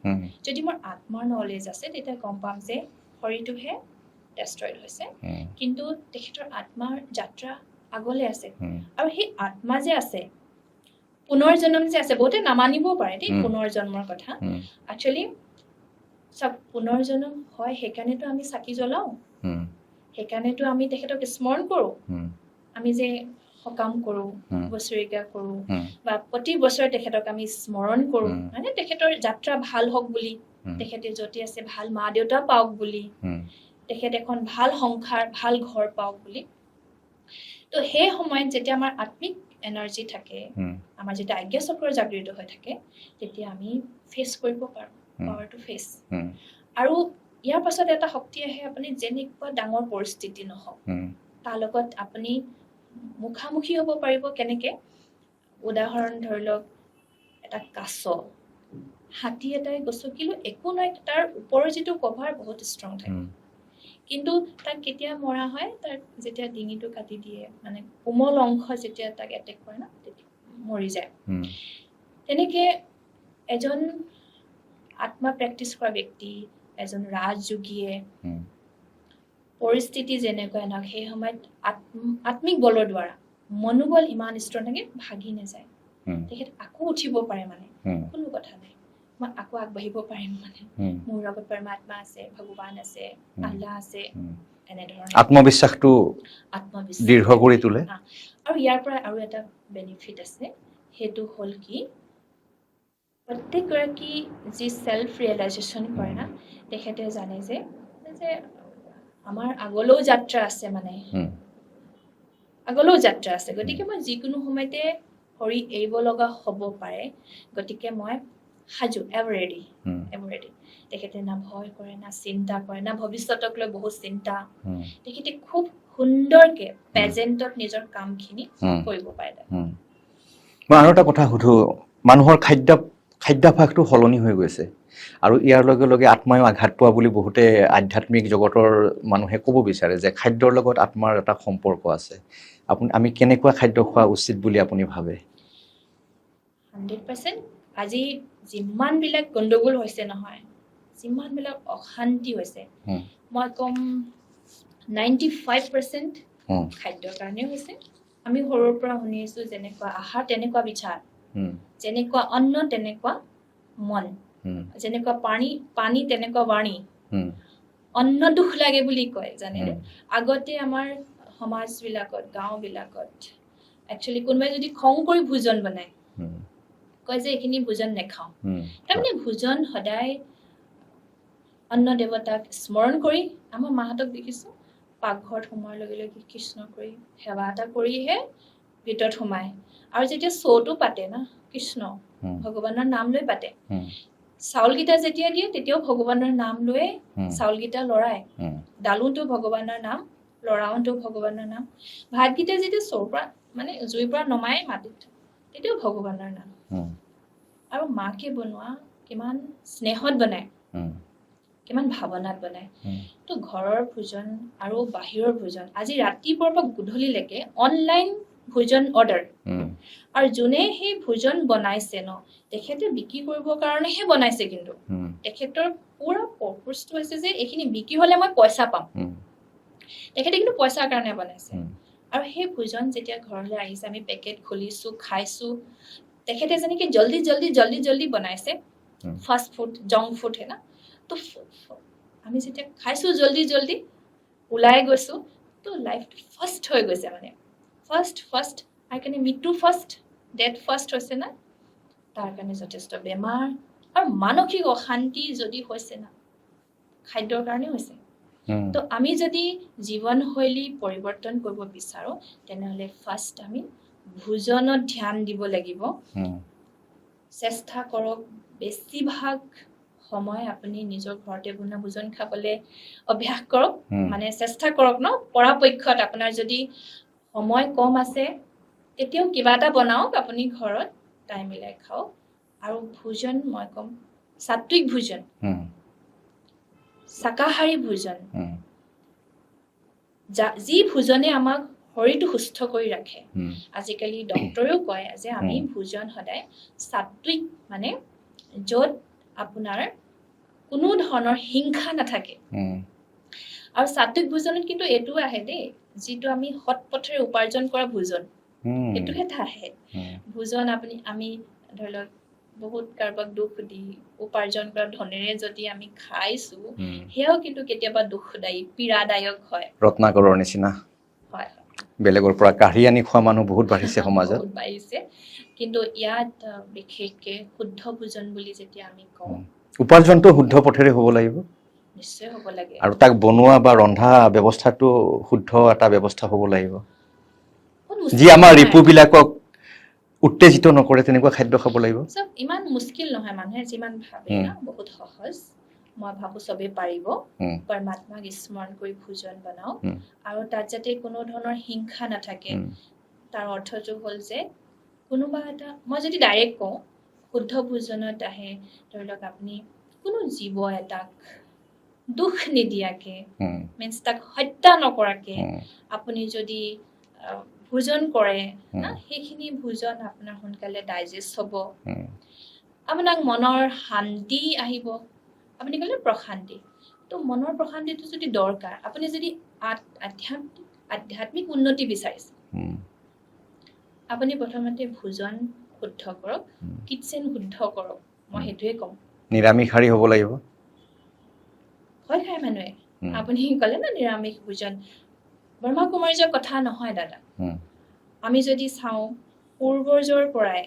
যদি মোৰ আত্মাৰ নলেজ আছে তেতিয়া গম পাম যে শৰীৰটোহে ডেষ্ট্ৰয়ড হৈছে কিন্তু তেখেতৰ আত্মাৰ যাত্ৰা আগলৈ আছে আৰু সেই আত্মা যে আছে পুনৰ্জন্ম যে আছে বহুতে নামানিব পাৰে দেই পুনৰ্জন্মৰ কথা একচুৱেলি সব পুনৰ্জন্ম হয় সেইকাৰণেতো আমি চাকি জ্বলাওঁ সেইকাৰণেতো আমি তেখেতক স্মৰণ কৰোঁ আমি যে সকাম কৰোঁ বছৰিকা কৰোঁ বা প্ৰতি বছৰে তেখেতক আমি স্মৰণ কৰোঁ মানে তেখেতৰ যাত্ৰা ভাল হওক বুলি তেখেতে য'তে আছে ভাল মা দেউতা পাওক বুলি তেখেত এখন ভাল সংসাৰ ভাল ঘৰ পাওক বুলি তো সেই সময়ত যেতিয়া আমাৰ আত্মিক এনাৰ্জি থাকে আমাৰ যেতিয়া আজ্ঞা চক্ৰ জাগৃত হৈ থাকে তেতিয়া আমি ফেচ কৰিব পাৰোঁ পাৱাৰ টু ফেচ আৰু ইয়াৰ পাছত এটা শক্তি আহে আপুনি যেনেকুৱা ডাঙৰ পৰিস্থিতি নহওক তাৰ লগত আপুনি মুখামুখি হ'ব পাৰিব কেনেকৈ উদাহৰণ ধৰি লওক এটা কাছ হাতী এটাই গছকিলো একো নাই তাৰ ওপৰৰ যিটো কভাৰ বহুত ষ্ট্ৰং থাকে কিন্তু তাক কেতিয়া মৰা হয় তাৰ যেতিয়া ডিঙিটো কাটি দিয়ে মানে কোমল অংশ যেতিয়া তাক এটেক কৰে না তেতিয়া মৰি যায় তেনেকৈ এজন আত্মা প্ৰেক্টিছ কৰা ব্যক্তি এজন ৰাজযোগীয়ে পৰিস্থিতি যেনেকুৱা নহওক সেই সময়ত আত্মিক বলৰ দ্বাৰা মনোবল ইমান ষ্ট্ৰং থাকে ভাগি নাযায় তেখেত আকৌ উঠিব পাৰে মানে কোনো কথা নাই মই আকৌ আগবাঢ়িব পাৰিম মানে মোৰ লগত পৰমাত্মা আছে ভগৱান আছে আল্লাহ আছে এনেধৰণে আত্মবিশ্বাসটো দৃঢ় কৰি তোলে আৰু ইয়াৰ পৰা আৰু এটা বেনিফিট আছে সেইটো হ'ল কি প্ৰত্যেকগৰাকী যি সেলফ ৰিয়েলাইজেশ্যন কৰে না তেখেতে জানে যে আমাৰ আগলৈও যাত্ৰা আছে মানে আগলৈও যাত্ৰা আছে গতিকে মই যিকোনো সময়তে শৰীৰ এৰিব লগা হ'ব পাৰে গতিকে মই সাজু এভাৰ ৰেডি তেখেতে না ভয় কৰে না চিন্তা কৰে না ভৱিষ্যতক লৈ বহুত চিন্তা তেখেতে খুব সুন্দৰকে প্ৰেজেণ্টত নিজৰ কামখিনি কৰিব পাৰে মই আৰু এটা কথা সুধো মানুহৰ খাদ্যাভ্যাসটো সলনি হৈ গৈছে আৰু ইয়াৰ লগে লগে আত্মায়ো আঘাত পোৱা বুলি বহুতে আধ্যাত্মিক জগতৰ মানুহে ক'ব বিচাৰে যে খাদ্যৰ লগত আত্মাৰ এটা সম্পৰ্ক আছে। আমি কেনেকুৱা খাদ্য খোৱা উচিত বুলি আপুনি ভাবে? 100% আজি যিমানবিলাক গণ্ডগোল হৈছে নহয়, যিমানবিলাক অশান্তি হৈছে, মই কম 95% খাদ্যৰ কাৰণে হৈছে। আমি সৰুৰ পৰা শুনি আছো যেনেকুৱা আহাৰ তেনেকুৱা বিচাৰ, যেনেকুৱা অন্ন তেনেকুৱা মন, যেনেকুৱা পানী তেনেকুৱা বাণী। অন্ন দুখ লাগে বুলি কয় জানেনে? আগতে আমাৰ সমাজবিলাকত, গাঁওবিলাকত একচুৱেলি কোনোবাই যদি খং কৰি ভোজন বনায়, কয় যে এইখিনি ভোজন নেখাওঁ। তাৰমানে ভোজন সদায় অন্ন দেৱতাক স্মৰণ কৰি, আমাৰ মাহঁতক দেখিছোঁ পাকঘৰত সোমোৱাৰ লগে লগে কৃষ্ণ কৰি সেৱা এটা কৰিহে ভিতৰত সোমায়। আৰু যেতিয়া চৌটো পাতে না, কৃষ্ণ ভগৱানৰ নাম লৈ পাতে, চাউলকেইটা যেতিয়া দিয়ে তেতিয়াও ভগৱানৰ নাম লৈ চাউলকেইটা লৰাই, ডালোতো ভগৱানৰ নাম, লৰাওতো ভগৱানৰ নাম, ভাতকেইটা যেতিয়া চৌৰ পৰা মানে জুইৰ পৰা নমাই মাটিত তেতিয়াও ভগৱানৰ নাম। আৰু মাকে বনোৱা কিমান স্নেহত বনায়, কিমান ভাৱনাত বনায়। তো ঘৰৰ ভোজন আৰু বাহিৰৰ ভোজন, আজি ৰাতিপুৱাৰ পৰা গধূলিলৈকে অনলাইন ভোজন অৰ্ডাৰ, আৰু যোনে সেই ভোজন বনাইছে ন, তেখেতে বিক্ৰী কৰিবৰ কাৰণেহে বনাইছে, কিন্তু তেখেতৰ পুৰা পাৰপাছটো হৈছে যে এইখিনি বিক্ৰী হলে মই পইচা পাম। তেখেতে কিন্তু পইচাৰ কাৰণে বনাইছে। আৰু সেই ভোজন যেতিয়া ঘৰলৈ আহিছে, আমি পেকেট খুলিছো, খাইছো, তেখেতে যেনেকৈ জল্দি জল্দি জল্দি জল্দি বনাইছে, ফাষ্ট ফুড, জংক ফুড হে না, তো আমি যেতিয়া খাইছো জল্দি জল্দি ওলাই গৈছো, তো লাইফটো ফাষ্ট হৈ গৈছে, মানে ফাষ্ট আৰু কাৰণে মৃত্যু ফাষ্ট, ডেথ ফাষ্ট হৈছে না, তাৰ কাৰণে যথেষ্ট বেমাৰ আৰু মানসিক অশান্তি যদি হৈছে না, খাদ্যৰ কাৰণে হৈছে। তো আমি যদি জীৱনশৈলী পৰিৱৰ্তন কৰিব বিচাৰো, তেনেহ'লে ফাৰ্ষ্ট আমি ভোজনত ধ্যান দিব লাগিব। চেষ্টা কৰক বেছিভাগ সময় আপুনি নিজৰ ঘৰতে বনোৱা ভোজন খাবলৈ অভ্যাস কৰক, মানে চেষ্টা কৰক ন। পৰাপক্ষত আপোনাৰ যদি সময় কম আছে, তেতিয়াও কিবা এটা বনাওক, আপুনি ঘৰত টাইম মিলাই খাওক। আৰু ভোজন মই ক'ম সাত্বিক ভোজন, শাকাহাৰী ভোজন, যি ভোজনে আমাক শৰীৰটো সুস্থ কৰি ৰাখে। আজিকালি ডক্তৰেও কয় যে আমি ভোজন সদায় সাত্বিক, মানে য'ত আপোনাৰ কোনো ধৰণৰ হিংসা নাথাকে। আৰু সাত্বিক ভোজনত কিন্তু এইটো আহে দেই, যিটো আমি সৎ পথেৰে উপাৰ্জন কৰা ভোজন, এইটো এটা আহে ভোজন। আমি ধৰি লওক বহুত কাৰোবাক দুখ দি উপাৰ্জন কৰা ধনেৰে যদি আমি খাইছো, সেয়াও কিন্তু কেতিয়াবা দুখদায়ী, পীড়াদায়ক হয়। ৰত্নাকৰৰ নিচিনা হয়, বেলেগৰ পৰা কাঢ়ি আনি খোৱা মানুহ বহুত বাঢ়িছে সমাজত, বহুত বাঢ়িছে। কিন্তু ইয়াত বিশেষকে শুদ্ধ ভোজন বুলি যেতিয়া আমি কওঁ, উপাৰ্জনটো শুদ্ধ পথেৰে হ'ব লাগিব, নিশ্চয় হ'ব লাগে। আৰু তাক বনোৱা বা ৰন্ধা ব্যৱস্থাটো শুদ্ধ এটা ব্যৱস্থা হ'ব লাগিব, যি আমাৰ ৰিপুবিলাকক উত্তেজিত নকৰে, তেনেকুৱা খাদ্য খাব লাগিব। চব ইমান মুস্কিল নহয়, মানুহে যিমান ভাবে না, বহুত সহজ। মই ভাবো চবেই পাৰিব। পৰমাত্মাক স্মৰণ কৰি ভোজন বনাওক, আৰু তাত যাতে কোনো ধৰণৰ হিংসা নাথাকে। তাৰ অৰ্থটো হ'ল যে কোনোবা এটা, মই যদি ডাইৰেক্ট কওঁ, শুদ্ধ ভোজনত আহে ধৰি লওক আপুনি কোনো জীৱ এটাক দুখ নিদিয়াকে, মিনছ তাক হত্যা নকৰাকে আপুনি যদি ভোজন কৰে না, সেইখিনি ভোজন আপোনাৰ সোনকালে ডাইজেষ্ট হ'ব, আপোনাক মনৰ শান্তি আহিব। আপুনি ক'লে প্ৰশান্তি, তো মনৰ প্ৰশান্তিটো যদি দৰকাৰ, আপুনি যদি আধ্যাত্মিক উন্নতি বিচাৰিছে, আপুনি প্ৰথমতে ভোজন শুদ্ধ কৰক, কিটচেন শুদ্ধ কৰক। মই সেইটোৱে ক'ম। নিৰামিষাৰী হ'ব লাগিব। ভয় খায় মানুহে, আপুনি ক'লে না নিৰামিষ ভোজন, ব্ৰহ্মা কুমাৰীৰ কথা নহয় দাদা। আমি যদি চাওঁ পূৰ্বজৰ পৰাই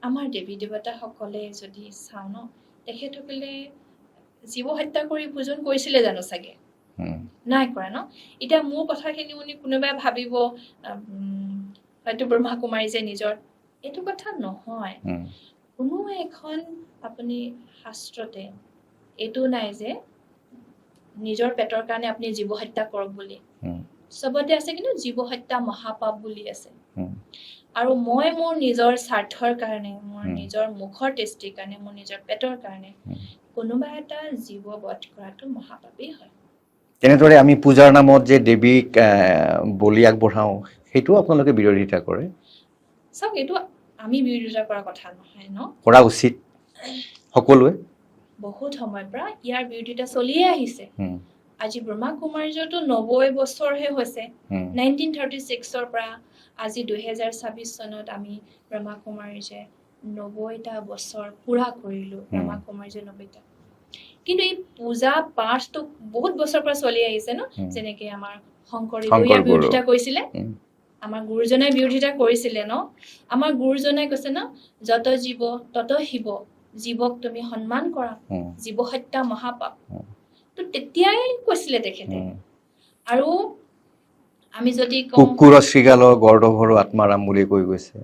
আমাৰ দেৱী দেৱতাসকলে যদি চাওঁ ন, তেখেতসকলে জীৱ হত্যা কৰি ভোজন কৰিছিলে জানো? চাগে নাই কৰা ন। এতিয়া মোৰ কথাখিনি শুনি কোনোবাই ভাবিব হয়তো ব্ৰহ্মা কুমাৰী যে নিজৰ, এইটো কথা নহয়। কোনো এখন আপুনি শাস্ত্ৰতে এইটো নাই যে নিজৰ পেটৰ কাৰণে আপুনি জীৱ হত্যা কৰক বুলি। চবতে আছে কিন্তু জীৱ হত্যা মহাপাপ বুলি আছে। আৰু মই মোৰ নিজৰ স্বাৰ্থৰ কাৰণে, মোৰ নিজৰ মুখৰ টেষ্টিৰ কাৰণে, মোৰ নিজৰ পেটৰ কাৰণে কোনোবা এটা জীৱ বধ কৰাটো মহাপাপেই হয়। তেনেদৰে আমি পূজাৰ নামত যে দেৱীক বলি আগবঢ়াওঁ সেইটো আপোনালোকে বিৰোধিতা কৰে? চাওক, এইটো আমি বিৰোধিতা কৰা কথা নহয় ন, কৰা উচিত সকলোৱে। বহুত সময়ৰ পৰা ইয়াৰ বিৰোধিতা চলিয়ে আহিছে। আজি ব্ৰহ্মা কুমাৰ্যটো 90 বছৰহে হৈছে। 1936ৰ পৰা আজি 2026 চনত আমি ব্ৰহ্মা কুমাৰ্যে 90টা বছৰ পুৰা কৰিলো। ব্ৰহ্মা কুমাৰ্যে 90টা। কিন্তু এই পূজা পাঠটো বহুত বছৰৰ পৰা চলি আহিছে ন, যেনেকে আমাৰ শংকৰদেৱে ইয়াৰ বিৰোধিতা কৰিছিলে, আমাৰ গুৰুজনাই বিৰোধিতা কৰিছিলে ন। আমাৰ গুৰুজনাই কৈছে ন, যত জীৱ তত শিৱ, জীৱক তুমি সন্মান কৰা, জীৱ হত্যা মহাপাপ। তো তেতিয়াই কৈছিলে তেখেতে। আৰু আমি যদি কুকুৰ শৃগাল গৰ্দভৰ আত্মাৰাম বুলি কৈ গৈছে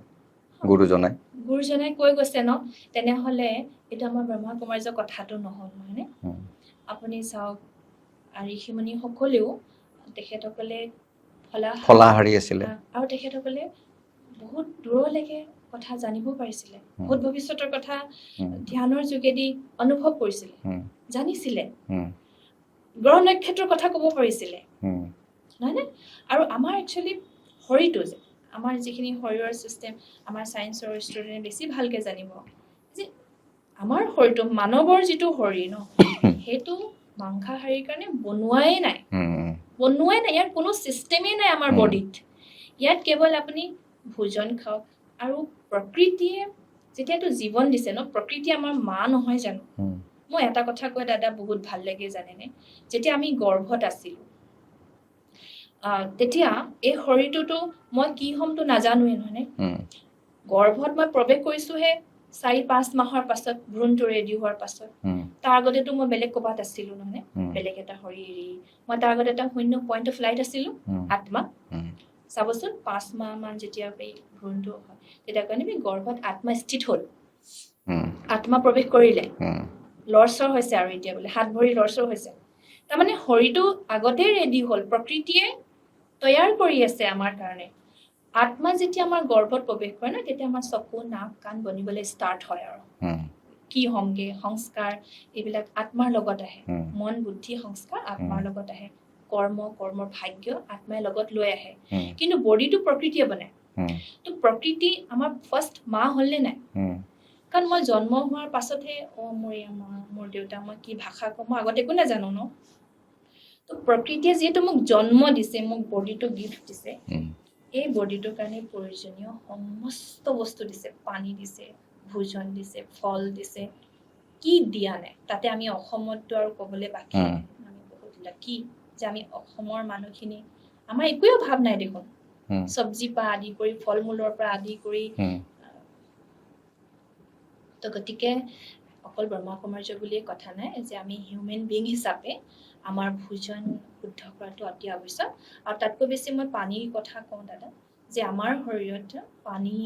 গুৰুজনাই কৈ গৈছে ন, তেনেহলে এইটো আমাৰ ব্ৰহ্মা কুমাৰ্যৰ কথাটো নহল নহয়নে? আপুনি চাওক, ঋষিমুনি সকলেও তেখেতসকলে ফলাহাৰী আছিলে, আৰু তেখেতসকলে বহুত দূৰলৈকে কথা জানিব পাৰিছিলে, বহুত ভৱিষ্যতৰ কথা ধ্যানৰ যোগেদি অনুভৱ কৰিছিলে, জানিছিলে, গ্ৰহ নক্ষত্ৰৰ কথা ক'ব পাৰিছিলে, নহয়নে? আৰু আমাৰ একচুৱেলি শৰীৰটো যে, আমাৰ যিখিনি শৰীৰৰ চিষ্টেম, আমাৰ ছায়েন্সৰ ষ্টুডেণ্টে বেছি ভালকে জানিব যে আমাৰ শৰীৰটো, মানৱৰ যিটো শৰীৰ ন, সেইটো মাংসাহাৰীৰ কাৰণে বনোৱাই নাই। ইয়াৰ কোনো চিষ্টেমেই নাই আমাৰ বডিত। ইয়াত কেৱল আপুনি ভোজন খাওক, আৰু প্ৰকৃতিয়ে যেতিয়াতো জীৱন দিছে ন, প্ৰকৃতি আমাৰ মা নহয় জানো? মই এটা কথা কৈ দাদা বহুত ভাল লাগে জানেনে, যেতিয়া আমি গৰ্ভত আছিলো তেতিয়া এই শৰীৰটোতো মই কি হ'মতো নাজানোৱে নহয়নে? গৰ্ভত মই প্ৰৱেশ কৰিছোহে 4-5 মাহৰ পাছত, ভ্ৰূণটো ৰেডি হোৱাৰ পাছত। তাৰ আগতেতো মই বেলেগ ক'বাত আছিলো নহয়নে? বেলেগ এটা শৰীৰ এৰি মই তাৰ আগতে এটা শূন্য পইণ্ট অফ লাইট আছিলো, আত্মা। চাবচোন 5 মাহ মান যেতিয়া এই ভ্ৰূণটো হয়, তেতিয়া কাৰণে গৰ্ভত আত্মা স্থিত হ'ল, আত্মা প্ৰৱেশ কৰিলে, লৰচৰ হৈছে, আৰু এতিয়া বোলে হাত ভৰি লৰচৰ হৈছে। তাৰমানে শৰীৰটো আগতে ৰেডি হ'ল, প্ৰকৃতিয়ে তৈয়াৰ কৰি আছে আমাৰ কাৰণে। আত্মা যেতিয়া আমাৰ গৰ্ভত প্ৰৱেশ কৰে ন, তেতিয়া আমাৰ চকু নাক কাণ বনিবলৈ ষ্টাৰ্ট হয়। আৰু কি হ'মগে, সংস্কাৰ এইবিলাক আত্মাৰ লগত আহে, মন বুদ্ধি সংস্কাৰ আত্মাৰ লগত আহে, কৰ্মৰ ভাগ্য আত্মাই লগত লৈ আহে। কিন্তু বডিটো প্ৰকৃতিয়ে বনায়। তো প্ৰকৃতি আমাৰ ফাৰ্ষ্ট মা হ'লনে নাই? কাৰণ মই জন্ম হোৱাৰ পাছতহে মোৰ দেউতা, মই কি ভাষা কওঁ মই আগতে একো নাজানো ন। তো প্ৰকৃতিয়ে যিহেতু মোক জন্ম দিছে, মোক বডিটো গিফ্ট দিছে, এই বডিটোৰ কাৰণে প্ৰয়োজনীয় সমস্ত বস্তু দিছে, পানী দিছে, ভোজন দিছে, ফল দিছে, কি দিয়া নাই। তাতে আমি অসমততো আৰু ক'বলৈ বাকী নাই, আমি বহুত লাকি যে আমি অসমৰ মানুহখিনি, আমাৰ একোৱে অভাৱ নাই দেখোন, চব্জিৰ পৰা আদি কৰি, ফল মূলৰ পৰা আদি কৰি। তো গতিকে অকল ব্ৰহ্মা কুমাৰ্য বুলিয়ে কথা নাই, যে আমি হিউমেন বিং হিচাপে আমাৰ ভোজন শুদ্ধ কৰাটো অতি আৱশ্যক। আৰু তাতকৈ বেছি মই পানীৰ কথা কওঁ দাদা, যে আমাৰ শৰীৰত পানী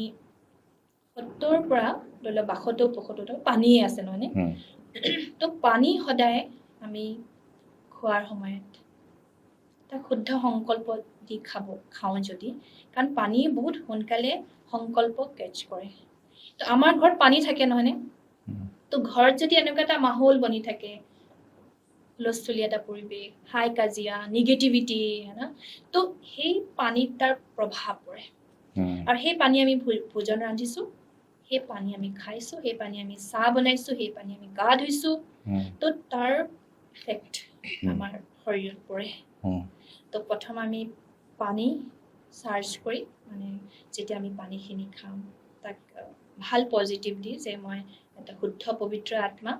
70 পৰা ধৰি লওক 72% পানীয়ে আছে নহয়নে? তো পানী সদায় আমি খোৱাৰ সময়ত এটা শুদ্ধ সংকল্প দি খাওঁ যদি, কাৰণ পানী বহুত সোনকালে সংকল্প কেচ কৰে। তো আমাৰ ঘৰত পানী থাকে নহয়নে? তো ঘৰত যদি এনেকুৱা এটা মাহৌল বনি থাকে, হুলস্থুলীয়া এটা পৰিৱেশ, হাই কাজিয়া, নিগেটিভিটি, তো সেই পানীত তাৰ প্ৰভাৱ পৰে। আৰু সেই পানী আমি ভোজন ৰান্ধিছো, সেই পানী আমি খাইছো, সেই পানী আমি চাহ বনাইছো, সেই পানী আমি গা ধুইছো, তো তাৰ ইফেক্ট আমাৰ শৰীৰত পৰে। তো প্ৰথম আমি পানী চাৰ্জ কৰি, মানে যেতিয়া আমি পানীখিনি খাম, তাক ভাল পজিটিভ দি, যে মই এটা শুদ্ধ পবিত্ৰ আত্মা,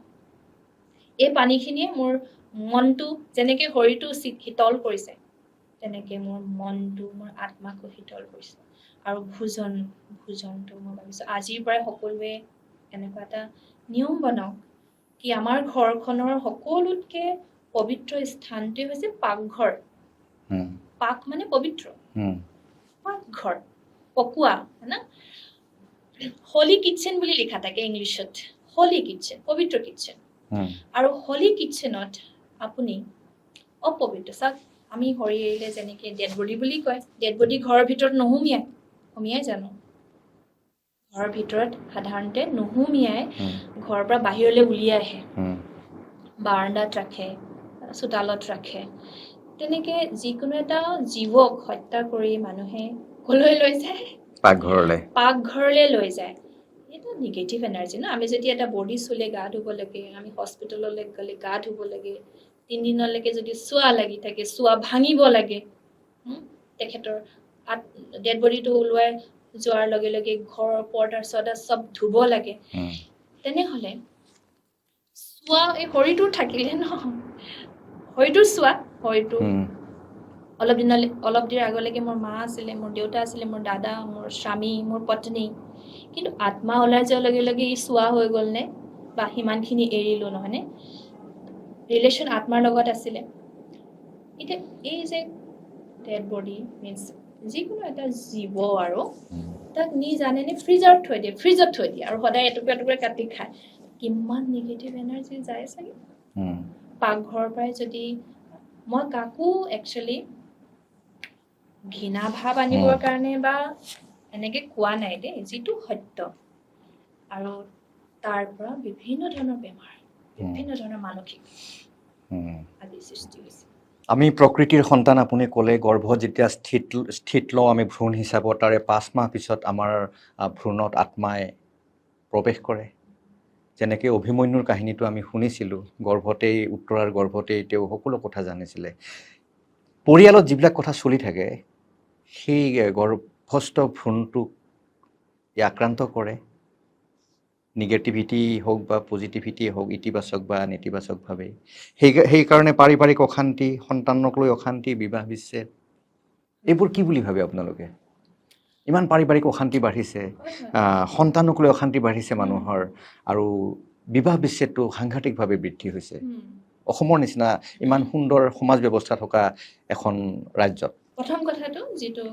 এই পানীখিনিয়ে মোৰ মনটো যেনেকে শৰীৰটো শীতল কৰিছে, তেনেকে মোৰ মনটো, মোৰ আত্মাকো শীতল কৰিছে। আৰু ভোজনটো মই ভাবিছোঁ আজিৰ পৰাই সকলোৱে এনেকুৱা এটা নিয়ম বনাওক, কি আমাৰ ঘৰখনৰ সকলোতকে পবিত্ৰ স্থানটোৱে হৈছে পাকঘৰ। পাক মানে পবিত্ৰ, পাকঘৰ, পকোৱা, না হলি কিটচেন বুলি লিখা থাকে ইংলিছত, হলি কিটচেন, পবিত্ৰ কিটচেন। আৰু হলি কিটচেনত আপুনি অপবিত্ৰ, চাওক আমি শৰীৰ এৰিলে যেনেকে ডেড বডি বুলি কয়, ডেড বডি ঘৰৰ ভিতৰত নুসুমিয়াই জানো? ঘৰৰ ভিতৰত সাধাৰণতে নুসুমিয়াই ঘৰৰ পৰা বাহিৰলৈ উলিয়াই আহে। বাৰাণ্ডাত ৰাখে, চোতালত ৰাখে। তেনেকে যিকোনো এটা জীৱক হত্যা কৰি মানুহে কলৈ লৈ যায়? পাকঘৰলৈ লৈ যায়। এটা নিগেটিভ এনাৰ্জি ন। আমি যদি এটা বডি চুলে গা ধুব লাগে, আমি হস্পিটেললৈ গ'লে গা ধুব লাগে, 3 দিনলৈকে যদি চুৱা লাগি থাকে, চুৱা ভাঙিব লাগে। তেখেতৰ ডেড বডিটো ওলোৱাই যোৱাৰ লগে লগে ঘৰৰ পৰ্দা চৰ্দা চব ধুব লাগে। তেনেহ'লে চুৱা এই শৰীৰটো থাকিলে ন, শৰীৰটো চুৱা, শৰীৰটো অলপ দিনৰ আগলৈকে মোৰ মা আছিলে, মোৰ দেউতা আছিলে, মোৰ দাদা, মোৰ স্বামী, মোৰ পত্নী। কিন্তু আত্মা ওলাই যোৱাৰ লগে লগে ই চুৱা হৈ গ'লনে? বা সিমানখিনি এৰিলোঁ নহয়নে? ৰিলেশ্যন আত্মাৰ লগত আছিলে। এতিয়া এই যে ডেড বডি মিনছ যিকোনো এটা জীৱ আৰু তাক নি জানেনে ফ্ৰিজত থৈ দিয়ে আৰু সদায় এটুকুৰা এটুকুৰা কাটি খায়। কিমান নিগেটিভ এনাৰ্জি যায় চাগে। পাকঘৰৰ পৰাই যদি মই কাকো একচুৱেলি ঘৃণা ভাৱ আনিবৰ কাৰণে বা এনেকে কোৱা নাই দেই, যিটো সত্য। আৰু তাৰ পৰা বিভিন্ন ধৰণৰ বেমাৰ, বিভিন্ন ধৰণৰ মানসিক আদি সৃষ্টি হৈছে। আমি প্ৰকৃতিৰ সন্তান, আপুনি ক'লে গৰ্ভত যেতিয়া স্থিত লওঁ আমি ভ্ৰূণ হিচাপত, তাৰে 5 মাহ পিছত আমাৰ ভ্ৰূণত আত্মাই প্ৰৱেশ কৰে। যেনেকৈ অভিমন্যুৰ কাহিনীটো আমি শুনিছিলোঁ, উত্তৰাৰ গৰ্ভতেই তেওঁ সকলো কথা জানিছিলে। পৰিয়ালত যিবিলাক কথা চলি থাকে সেই গৰ্ভস্থ ভ্ৰূণটোক আক্ৰান্ত কৰে। নিগেটিভিটি হওক বা পজিটিভিটি হওক, ইতিবাচক বা নেতিবাচকভাৱে। সেইকাৰণে পাৰিবাৰিক অশান্তি, সন্তানক লৈ অশান্তি, বিবাহ বিচ্ছেদ, এইবোৰ কি বুলি ভাবে আপোনালোকে? ইমান পাৰিবাৰিক অশান্তি বাঢ়িছে, সন্তানক লৈ অশান্তি বাঢ়িছে মানুহৰ, আৰু বিবাহ বিচ্ছেদটো সাংঘাতিকভাৱে বৃদ্ধি হৈছে অসমৰ নিচিনা ইমান সুন্দৰ সমাজ ব্যৱস্থা থকা এখন ৰাজ্যত। প্ৰথম কথাটো যিটো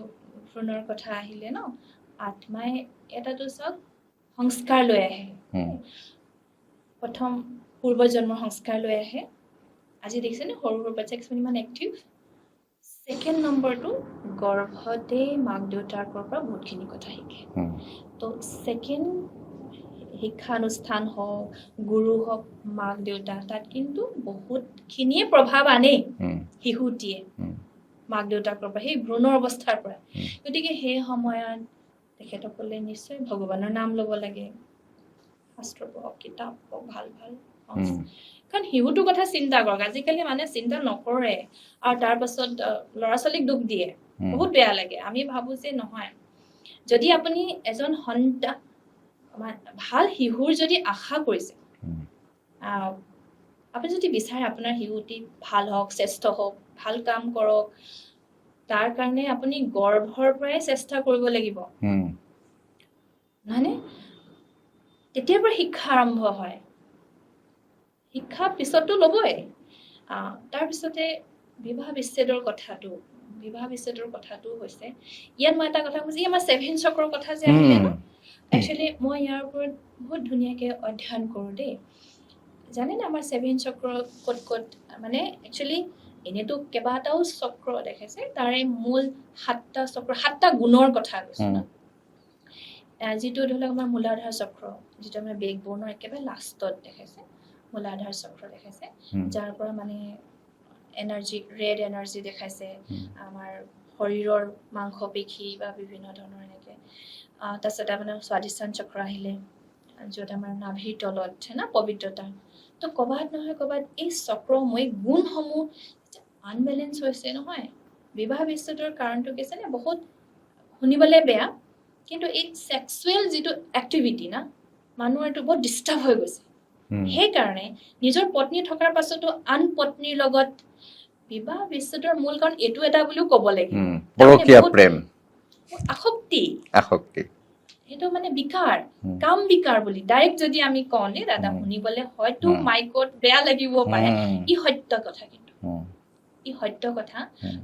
ভ্ৰূণৰ কথা আহিলে ন, আত্মাই এটাটো চাওক সংস্কাৰ লৈ আহে। প্ৰথম পূৰ্বজন্মৰ সংস্কাৰ লৈ আহে। আজি দেখিছেনে সৰু সৰু বাচ্ছা কিছুমান ইমান এক্টিভ। ছেকেণ্ড নম্বৰটো গৰ্ভতে মাক দেউতাকৰ পৰা বহুতখিনি কথা শিকে। তো ছেকেণ্ড শিক্ষানুষ্ঠান হওক, গুৰু হওক, মাক দেউতা, তাত কিন্তু বহুতখিনিয়ে প্ৰভাৱ আনে শিশুটিয়ে মাক দেউতাকৰ পৰা, সেই ভ্ৰূণৰ অৱস্থাৰ পৰা। গতিকে সেই সময়ত তেখেতসকলে নিশ্চয় ভগৱানৰ নাম ল'ব লাগে, শাস্ত্ৰ পঢ়ক, কিতাপ পঢ়ক, ভাল ভাল। কাৰণ শিশুটোৰ কথা চিন্তা কৰক। আজিকালি মানুহে চিন্তা নকৰে আৰু তাৰ পাছত ল'ৰা ছোৱালীক দুখ দিয়ে, বহুত বেয়া লাগে। আমি ভাবোঁ যে নহয়, যদি আপুনি এজন সন্তান ভাল শিশুৰ যদি আশা কৰিছে, আপুনি যদি বিচাৰে আপোনাৰ শিশুটি ভাল হওক, শ্ৰেষ্ঠ হওক, ভাল কাম কৰক, তাৰ কাৰণে আপুনি গৰ্ভৰ পৰাই চেষ্টা কৰিব লাগিব, নহয়নে? তেতিয়াৰ পৰা শিক্ষা আৰম্ভ হয়। শিক্ষা পিছতো ল'বই। তাৰপিছতে বিবাহ বিচ্ছেদৰ কথাটো হৈছে, ইয়াত মই এটা কথা কৈছোঁ, আমাৰ 7 চক্ৰৰ কথা যে আহিলে ন, একচুৱেলি মই ইয়াৰ ওপৰত বহুত ধুনীয়াকৈ অধ্যয়ন কৰোঁ দেই। জানেনে আমাৰ 7 চক্ৰ ক'ত ক'ত, মানে একচুৱেলি এনেতো কেইবাটাও চক্ৰ দেখাইছে, তাৰে মূল 7টা চক্ৰ, 7টা গুণৰ কথা কৈছোঁ ন। যিটো ধৰি লওক আমাৰ মূলাধাৰ চক্ৰ, যিটো আমাৰ বেকবনৰ একেবাৰে লাষ্টত দেখাইছে, মূলাধাৰ চক্ৰ দেখাইছে, যাৰ পৰা মানে এনাৰ্জি, ৰেড এনাৰ্জি দেখাইছে, আমাৰ শৰীৰৰ মাংসপেশী বা বিভিন্ন ধৰণৰ এনেকৈ। তাৰপিছত আপোনাৰ স্বাধিষ্ঠান চক্ৰ আহিলে, য'ত আমাৰ নাভিৰ তলত না পবিত্ৰতা। তো ক'ৰবাত নহয় ক'ৰবাত এই চক্ৰময় গুণসমূহ আনবেলেঞ্চ হৈছে নহয়। বিবাহ বিচ্ছেদৰ কাৰণটো কি আছে নে, বহুত শুনিবলৈ বেয়া, কিন্তু এই ছেক্সুৱেল যিটো এক্টিভিটি না, মানুহৰ এইটো বহুত ডিষ্টাৰ্ব হৈ গৈছে। সেইকাৰণে নিজৰ পত্নী থকাৰ পাছতো আন পত্নীৰ লগত বিবাহ বিচ্ছেদৰ মূল কাৰণ এইটো এটা বুলিও ক'ব লাগিব, আসক্তি। সেইটো মানে বিকাৰ, কাম বিকাৰ বুলি ডাইৰেক্ট যদি আমি কওঁ নে দাদা, শুনিবলৈ হয়তো মাইকত বেয়া লাগিব পাৰে, ই সত্য কথা। কিন্তু ই সত্য কথা।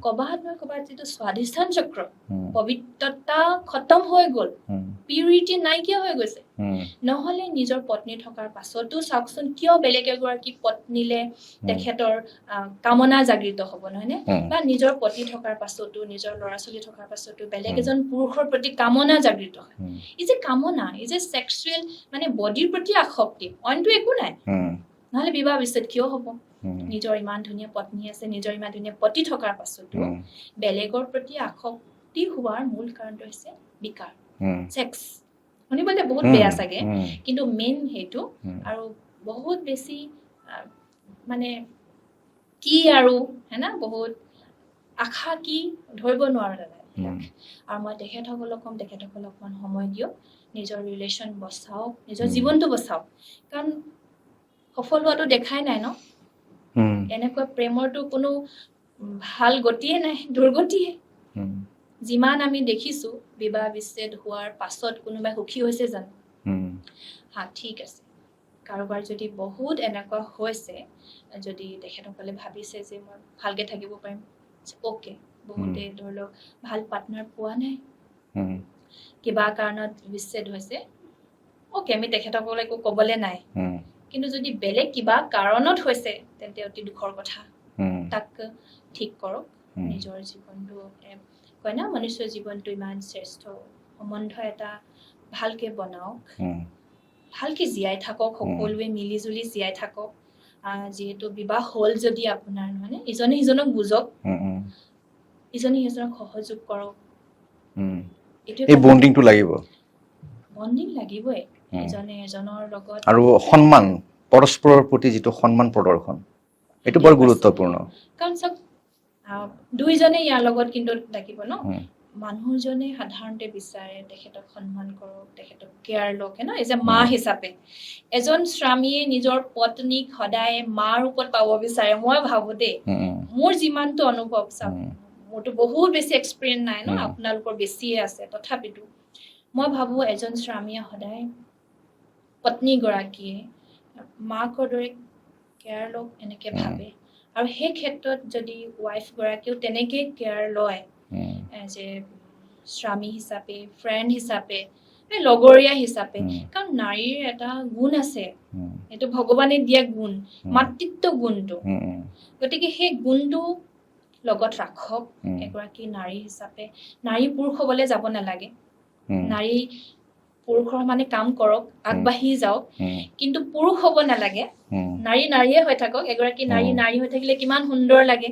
ক'ৰবাত নহয় ক'ৰবাত যিটো স্বাধিষ্ঠান চক্ৰ, পবিত্ৰতা খতম হৈ গ'ল, পিউৰিটি নাইকিয়া হৈ গৈছে। নহ'লে নিজৰ পত্নী থকাৰ পাছতো চাওকচোন, কিয় বেলেগ এগৰাকী পত্নীলে তেখেতৰ কামনা জাগৃত হ'ব, নহয়নে? বা নিজৰ পত্নী থকাৰ পাছতো, নিজৰ ল'ৰা ছোৱালী থকাৰ পাছতো বেলেগ এজন পুৰুষৰ প্ৰতি কামনা জাগৃত হয়। এই যে কামনা, এই যে ছেক্সুৱেল মানে বডিৰ প্ৰতি আসক্তি, অইনটো একো নাই। নহ'লে বিবাহ বিচ্ছেদ কিয় হ'ব নিজৰ ইমান ধুনীয়া পত্নী আছে নিজৰ ইমান ধুনীয়া পতি থকাৰ পাছতো বেলেগৰ প্ৰতি আসক্তি হোৱাৰ মূল কাৰণটো হৈছে বিকাৰ ছেক্স শুনিবলৈ বহুত বেয়া চাগে কিন্তু মেইন সেইটো আৰু বহুত বেছি মানে কি আৰু হেনা বহুত আশা কি ধৰিব নোৱাৰো দাদা আৰু মই তেখেতসকলক কম তেখেতসকলক অকমান সময় দিয়ক নিজৰ ৰিলেশ্যন বচাওক নিজৰ জীৱনটো বচাওক কাৰণ সফল হোৱাটো দেখাই নাই ন এনেকুৱা প্ৰেমৰটো কোনো ভাল গতিয়ে নাই দুৰ্গতিয়ে যিমান আমি দেখিছো বিবাহ বিচ্ছেদ হোৱাৰ পাছত কোনোবাই সুখী হৈছে জানো হা ঠিক আছে কাৰোবাৰ যদি বহুত এনেকুৱা হৈছে যদি তেখেতসকলে ভাবিছে যে মই ভালকে থাকিব পাৰিম ওকে বহুতে ধৰি লওক ভাল পাৰ্টনাৰ পোৱা নাই কিবা কাৰণত বিচ্ছেদ হৈছে ওকে আমি তেখেতসকলে একো ক'বলৈ নাই কিন্তু যদি বেলেগ কিবা কাৰণত হৈছে তেন্তে অতি দুখৰ কথা তাক ঠিক কৰক নিজৰ জীৱনটো কয় না মনুষ্য জীৱনটো ইমান শ্ৰেষ্ঠ সম্বন্ধ এটা ভালকে বনাওক ভালকে জীয়াই থাকক সকলোৱে মিলি জুলি জীয়াই থাকক যিহেতু বিবাহ হ'ল যদি আপোনাৰ মানে ইজনে সিজনক বুজক ইজনে সিজনক সহযোগ কৰক এই বন্ডিংটো লাগিব বন্ডিং লাগিবই ইজনে এজনৰ লগত আৰু সন্মান পৰস্পৰৰ প্ৰতি যিটো সন্মান প্ৰদৰ্শন এইটো বৰ গুৰুত্বপূৰ্ণ কাৰণ চাওক দুইজনে ইয়াৰ লগত কিন্তু লাগিব ন মানুহজনে সাধাৰণতে বিচাৰে তেখেতক সন্মান কৰক তেখেতক কেয়াৰ লওক ন এজ এ মা হিচাপে এজন স্বামীয়ে নিজৰ পত্নীক সদায় মাৰ ওপৰত পাব বিচাৰে মই ভাবো দেই মোৰ যিমানটো অনুভৱ চাওক মোৰতো বহুত বেছি এক্সপিৰিয়েঞ্চ নাই ন আপোনালোকৰ বেছিয়ে আছে তথাপিতো মই ভাবো এজন স্বামীয়ে সদায় পত্নীগৰাকীয়ে মাকৰ দৰে কেয়াৰ লওক এনেকে ভাবে আৰু সেই ক্ষেত্ৰত যদি ৱাইফ গৰাকীও তেনেকে কেয়াৰ লয় যে স্বামী হিচাপে ফ্ৰেণ্ড হিচাপে লগৰীয়া হিচাপে কাৰণ নাৰীৰ এটা গুণ আছে এইটো ভগৱানে দিয়া গুণ মাতৃত্ব গুণটো গতিকে সেই গুণটো লগত ৰাখক এগৰাকী নাৰী হিচাপে নাৰী পুৰুষ হ'বলৈ যাব নালাগে নাৰী পুৰুষৰ মানে কাম কৰক আগবাঢ়ি যাওক কিন্তু পুৰুষ হ'ব নালাগে নাৰী নাৰীয়ে হৈ থাকক এগৰাকী নাৰী নাৰী হৈ থাকিলে কিমান সুন্দৰ লাগে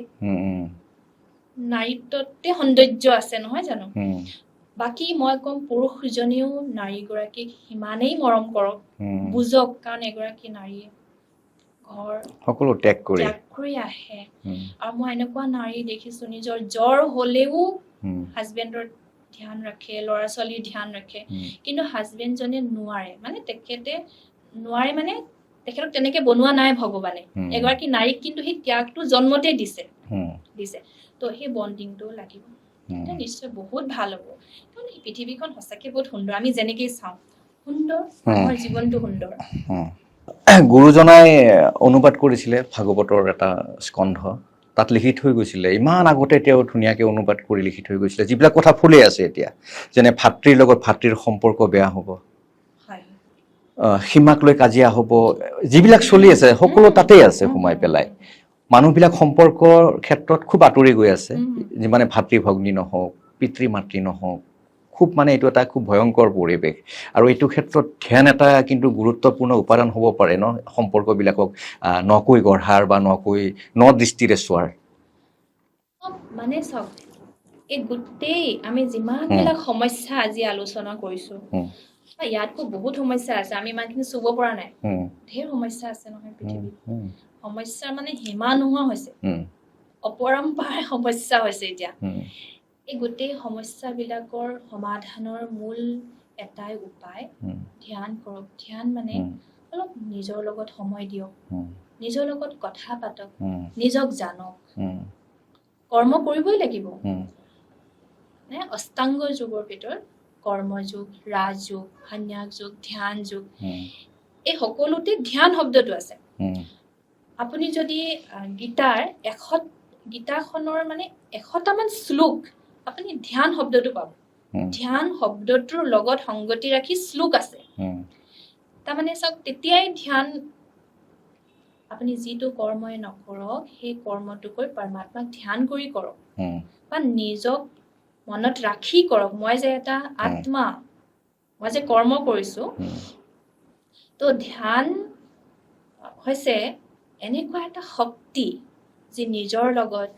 নাৰীত্বতে সৌন্দৰ্য আছে নহয় জানো বাকী মই কম পুৰুষজনেও নাৰীগৰাকীক সিমানেই মৰম কৰক বুজক কাৰণ এগৰাকী নাৰীয়ে ঘৰ সকলো ত্যাগ কৰি আহে আৰু মই এনেকুৱা নাৰী দেখিছো নিজৰ জ্বৰ হলেও হাজবেণ্ডৰ ধ্যান ৰাখে ল'ৰা ছোৱালীৰ ধ্যান ৰাখে কিন্তু হাজবেণ্ডজনে নোৱাৰে মানে তেখেতে নোৱাৰে মানে তেখেতক তেনেকে বনোৱা নাই ভগৱানে এগৰাকী নাৰীক কিন্তু সেই ত্যাগটো জন্মতে দিছে তো সেই বন্ডিংটো লাগিব নিশ্চয় বহুত ভাল হ'ব কাৰণ এই পৃথিৱীখন সঁচাকে বহুত সুন্দৰ আমি যেনেকেই চাওঁ সুন্দৰ আমাৰ জীৱনটো সুন্দৰ গুৰুজনাই অনুবাদ কৰিছিলে ভাগৱতৰ এটা স্কন্ধ তাত লিখি থৈ গৈছিলে ইমান আগতে তেওঁ ধুনীয়াকৈ অনুবাদ কৰি লিখি থৈ গৈছিলে যিবিলাক কথা ফুলে আছে এতিয়া যেনে ভাতৃৰ লগত ভাতৃৰ সম্পৰ্ক বেয়া হ'ব সীমাক লৈ কাজিয়া হ'ব যিবিলাক চলি আছে সকলো তাতেই আছে সোমাই পেলাই মানুহবিলাক সম্পৰ্কৰ ক্ষেত্ৰত খুব আঁতৰি গৈ আছে যিমানে ভাতৃ ভগ্নী নহওক পিতৃ মাতৃ নহওক খুব মানে এইটো এটা খুব ভয়ংকৰ পৰিৱেশ আৰু এইটো ক্ষেত্ৰত ধ্যান এটা কিন্তু গুৰুত্বপূৰ্ণ উপাদান হ'ব পাৰে ন সম্পৰ্কবিলাকক নকৈ গঢ়াৰ বা নকৈ দৃষ্টিৰে চোৱাৰ মানে চাওক এই গোটেই আমি যিমানবিলাক সমস্যা আজি আলোচনা কৰিছো ইয়াতকৈ বহুত সমস্যা আছে আমি ইমানখিনি চুব পৰা নাই ঢেৰ সমস্যা আছে নহয় পৃথিৱীত সমস্যা মানে সীমা নোহোৱা হৈছে অপৰম্পাৰ সমস্যা হৈছে এতিয়া এই গোটেই সমস্যাবিলাকৰ সমাধানৰ মূল এটাই উপায় ধ্যান কৰক ধ্যান মানে অলপ নিজৰ লগত সময় দিয়ক নিজৰ লগত কথা পাতক নিজক জানক কৰ্ম কৰিবই লাগিব অষ্টাংগ যোগৰ ভিতৰত কৰ্মযোগ ৰাজযোগ সন্ন্যাস যোগ ধ্যান যোগ এই সকলোতে ধ্যান শব্দটো আছে আপুনি যদি গীতাখনৰ মানে 100টামান শ্লোক আপুনি ধ্যান শব্দটো পাব ধ্যান শব্দটোৰ লগত সংগতি ৰাখি শ্লোক আছে তাৰমানে চাওক তেতিয়াই ধ্যান আপুনি যিটো কৰ্মই নকৰক সেই কৰ্মটো কৰি পৰমাত্মাক ধ্যান কৰি কৰক বা নিজক মনত ৰাখি কৰক মই যে এটা আত্মা মই যে কৰ্ম কৰিছো তো ধ্যান হৈছে এনেকুৱা এটা শক্তি যে নিজৰ লগত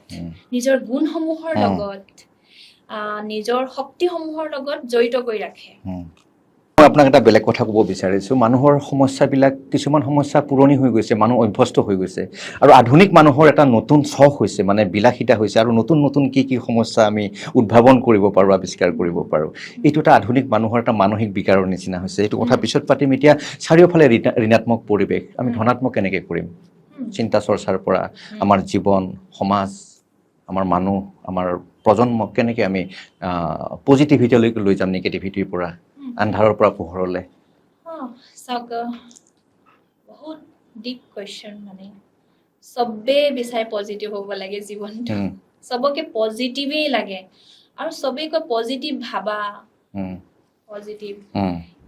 নিজৰ গুণসমূহৰ লগত নিজৰ শক্তিসমূহৰ লগত জড়িত কৰি ৰাখে মই আপোনাক এটা বেলেগ কথা ক'ব বিচাৰিছোঁ মানুহৰ সমস্যাবিলাক কিছুমান সমস্যা পুৰণি হৈ গৈছে মানুহ অভ্যস্ত হৈ গৈছে আৰু আধুনিক মানুহৰ এটা নতুন চখ হৈছে মানে বিলাসিতা হৈছে আৰু নতুন নতুন কি সমস্যা আমি উদ্ভাৱন কৰিব পাৰোঁ আৱিষ্কাৰ কৰিব পাৰোঁ এইটো এটা আধুনিক মানুহৰ এটা মানসিক বিকাৰৰ নিচিনা হৈছে এইটো কথা পিছত পাতিম এতিয়া চাৰিওফালে ঋণাত্মক পৰিৱেশ আমি ধনাত্মক কেনেকৈ কৰিম চিন্তা চৰ্চাৰ পৰা আমাৰ জীৱন সমাজ আমাৰ মানুহ আমাৰ প্ৰজন্মক কেনেকৈ আমি পজিটিভিটিলৈকে লৈ যাম নিগেটিভিটিৰ পৰা আন্ধাৰৰ পৰা পোহৰলৈ চাওক বহুত ডিপ কুৱেশ্যন মানে চবে বিচাৰে পজিটিভ হ'ব লাগে জীৱনটো চবকে পজিটিভেই লাগে আৰু চবেই কয় পজিটিভ ভাবা পজিটিভ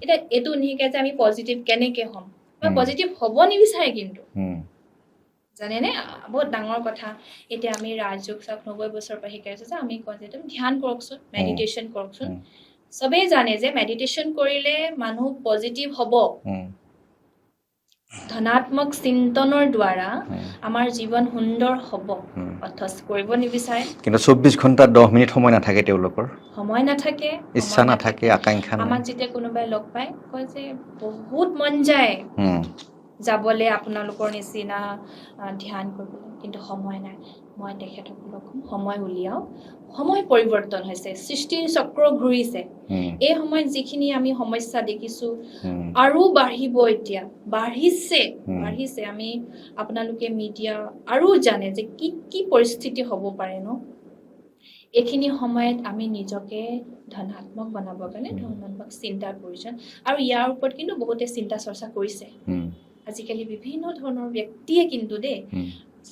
এতিয়া এইটো নিশিকায় যে আমি পজিটিভ কেনেকৈ হ'ম মই পজিটিভ হ'ব নিবিচাৰে কিন্তু জানেনে বহুত ডাঙৰ কথা এতিয়া আমি ৰাজযোগ চাওক 90 বছৰৰ পৰা শিকাইছোঁ যে আমি কওঁ যে তুমি ধ্যান কৰকচোন মেডিটেশ্যন কৰকচোন চবেই জানে যে মেডিটেশ্যন কৰিলে মানুহ পজিটিভ হ'ব ধনাত্মক চিন্তনৰ দ্বাৰা আমাৰ জীৱন সুন্দৰ হ'ব অথচ কৰিব নিবিচাৰে কিন্তু 24 ঘণ্টা 10 মিনিট সময় নাথাকে তেওঁলোকৰ সময় নাথাকে ইচ্ছা নাথাকে আকাংক্ষা নাই আমাক যেতিয়া কোনোবাই লগ পায় কয় যে বহুত মন যায় যাবলৈ আপোনালোকৰ নিচিনা ধ্যান কৰিবলৈ কিন্তু সময় নাই মই তেখেতসকলক সময় উলিয়াওক সময় পৰিৱৰ্তন হৈছে সৃষ্টিৰ চক্ৰ ঘূৰিছে এই সময়ত যিখিনি আমি সমস্যা দেখিছোঁ আৰু বাঢ়িব এতিয়া বাঢ়িছে আমি আপোনালোকে মিডিয়া আৰু জানে যে কি পৰিস্থিতি হ'ব পাৰে ন এইখিনি সময়ত আমি নিজকে ধনাত্মক বনাবৰ কাৰণে ধনাত্মক চিন্তাৰ প্ৰয়োজন আৰু ইয়াৰ ওপৰত কিন্তু বহুতে চিন্তা চৰ্চা কৰিছে আজিকালি বিভিন্ন ধৰণৰ ব্যক্তিয়ে কিন্তু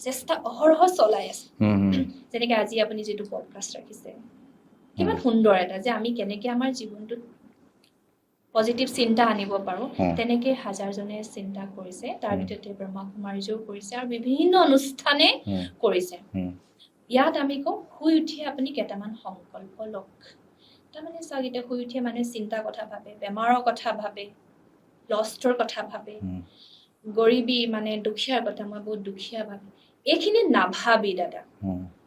চেষ্টা অহৰহ চলাই আছে যেনেকৈ আজি আপুনি যিটো পডকাষ্ট ৰাখিছে কিমান সুন্দৰ এটা যে আমি কেনেকৈ আমাৰ জীৱনটোত পজিটিভ চিন্তা আনিব পাৰোঁ তেনেকৈ হাজাৰজনে চিন্তা কৰিছে তাৰ ভিতৰতে ব্ৰহ্মা কুমাৰীজীও কৰিছে আৰু বিভিন্ন অনুষ্ঠানে কৰিছে ইয়াত আমি কওঁ শুই উঠিয়ে আপুনি কেইটামান সংকল্প লওক তাৰমানে চাওক এতিয়া শুই উঠিয়ে মানুহে চিন্তাৰ কথা ভাবে বেমাৰৰ কথা ভাবে লষ্টৰ কথা ভাবে গৰীবী মানে দুখীয়াৰ কথা মই বহুত দুখীয়া ভাবে এইখিনি নাভাবি দাদা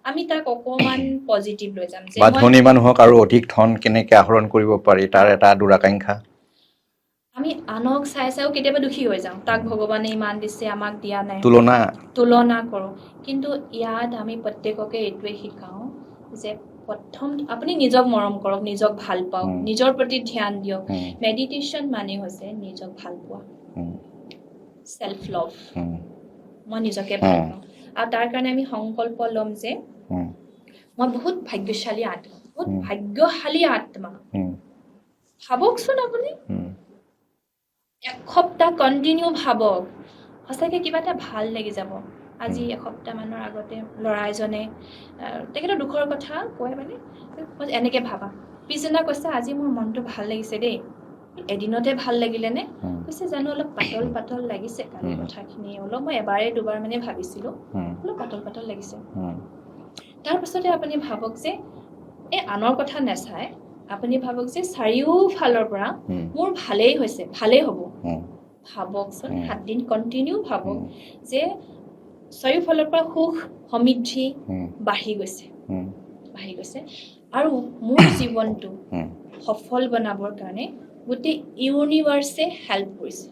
আমি তাক অকমান পজিটিভ লৈ যাম যে ধনী মানুহক আৰু অধিক ধন কেনেকৈ আহৰণ কৰিব পাৰি তাৰ এটা দুৰাকাংক্ষা আমি আনক চাইও কেতিয়াবা দুখী হৈ যাওঁ তাক ভগৱানে ইমান দিছে আমাক দিয়া নাই তুলনা কৰোঁ কিন্তু ইয়াত আমি প্ৰত্যেককে এইটোৱে শিকাওঁ যে প্ৰথম আপুনি নিজক মৰম কৰক নিজক ভাল পাওক নিজৰ প্ৰতি ধ্যান দিয়ক মেডিটেশ্যন মানে হৈছে নিজক ভাল পোৱা সেলফ লাভ মই নিজকে ভাল পাওঁ আৰু তাৰ কাৰণে আমি সংকল্প ল'ম যে মই বহুত ভাগ্যশালী আত্মা ভাবকচোন আপুনি এসপ্তাহ কণ্টিনিউ ভাবক সঁচাকৈ কিবা এটা ভাল লাগি যাব আজি এসপ্তাহমানৰ আগতে ল'ৰা এজনে তেখেতৰ দুখৰ কথা কয় মানে এনেকৈ ভাবা পিছদিনা কৈছে আজি মোৰ মনটো ভাল লাগিছে দেই এদিনতে ভাল লাগিলেনে কৈছে জানো অলপ পাতল লাগিছে কালি কথাখিনি অলপ মই এবাৰে দুবাৰ মানে ভাবিছিলোঁ অলপ পাতল লাগিছে তাৰপাছতে আপুনি ভাবক যে এই আনৰ কথা নাচায় আপুনি ভাবক যে চাৰিওফালৰ পৰা মোৰ ভালেই হৈছে ভালেই হ'ব ভাবকচোন 7 দিন কণ্টিনিউ ভাবক যে চাৰিওফালৰ পৰা সুখ সমৃদ্ধি বাঢ়ি গৈছে আৰু মোৰ জীৱনটো সফল বনাবৰ কাৰণে গোটেই ইউনিভাৰ্ছে হেল্প কৰিছে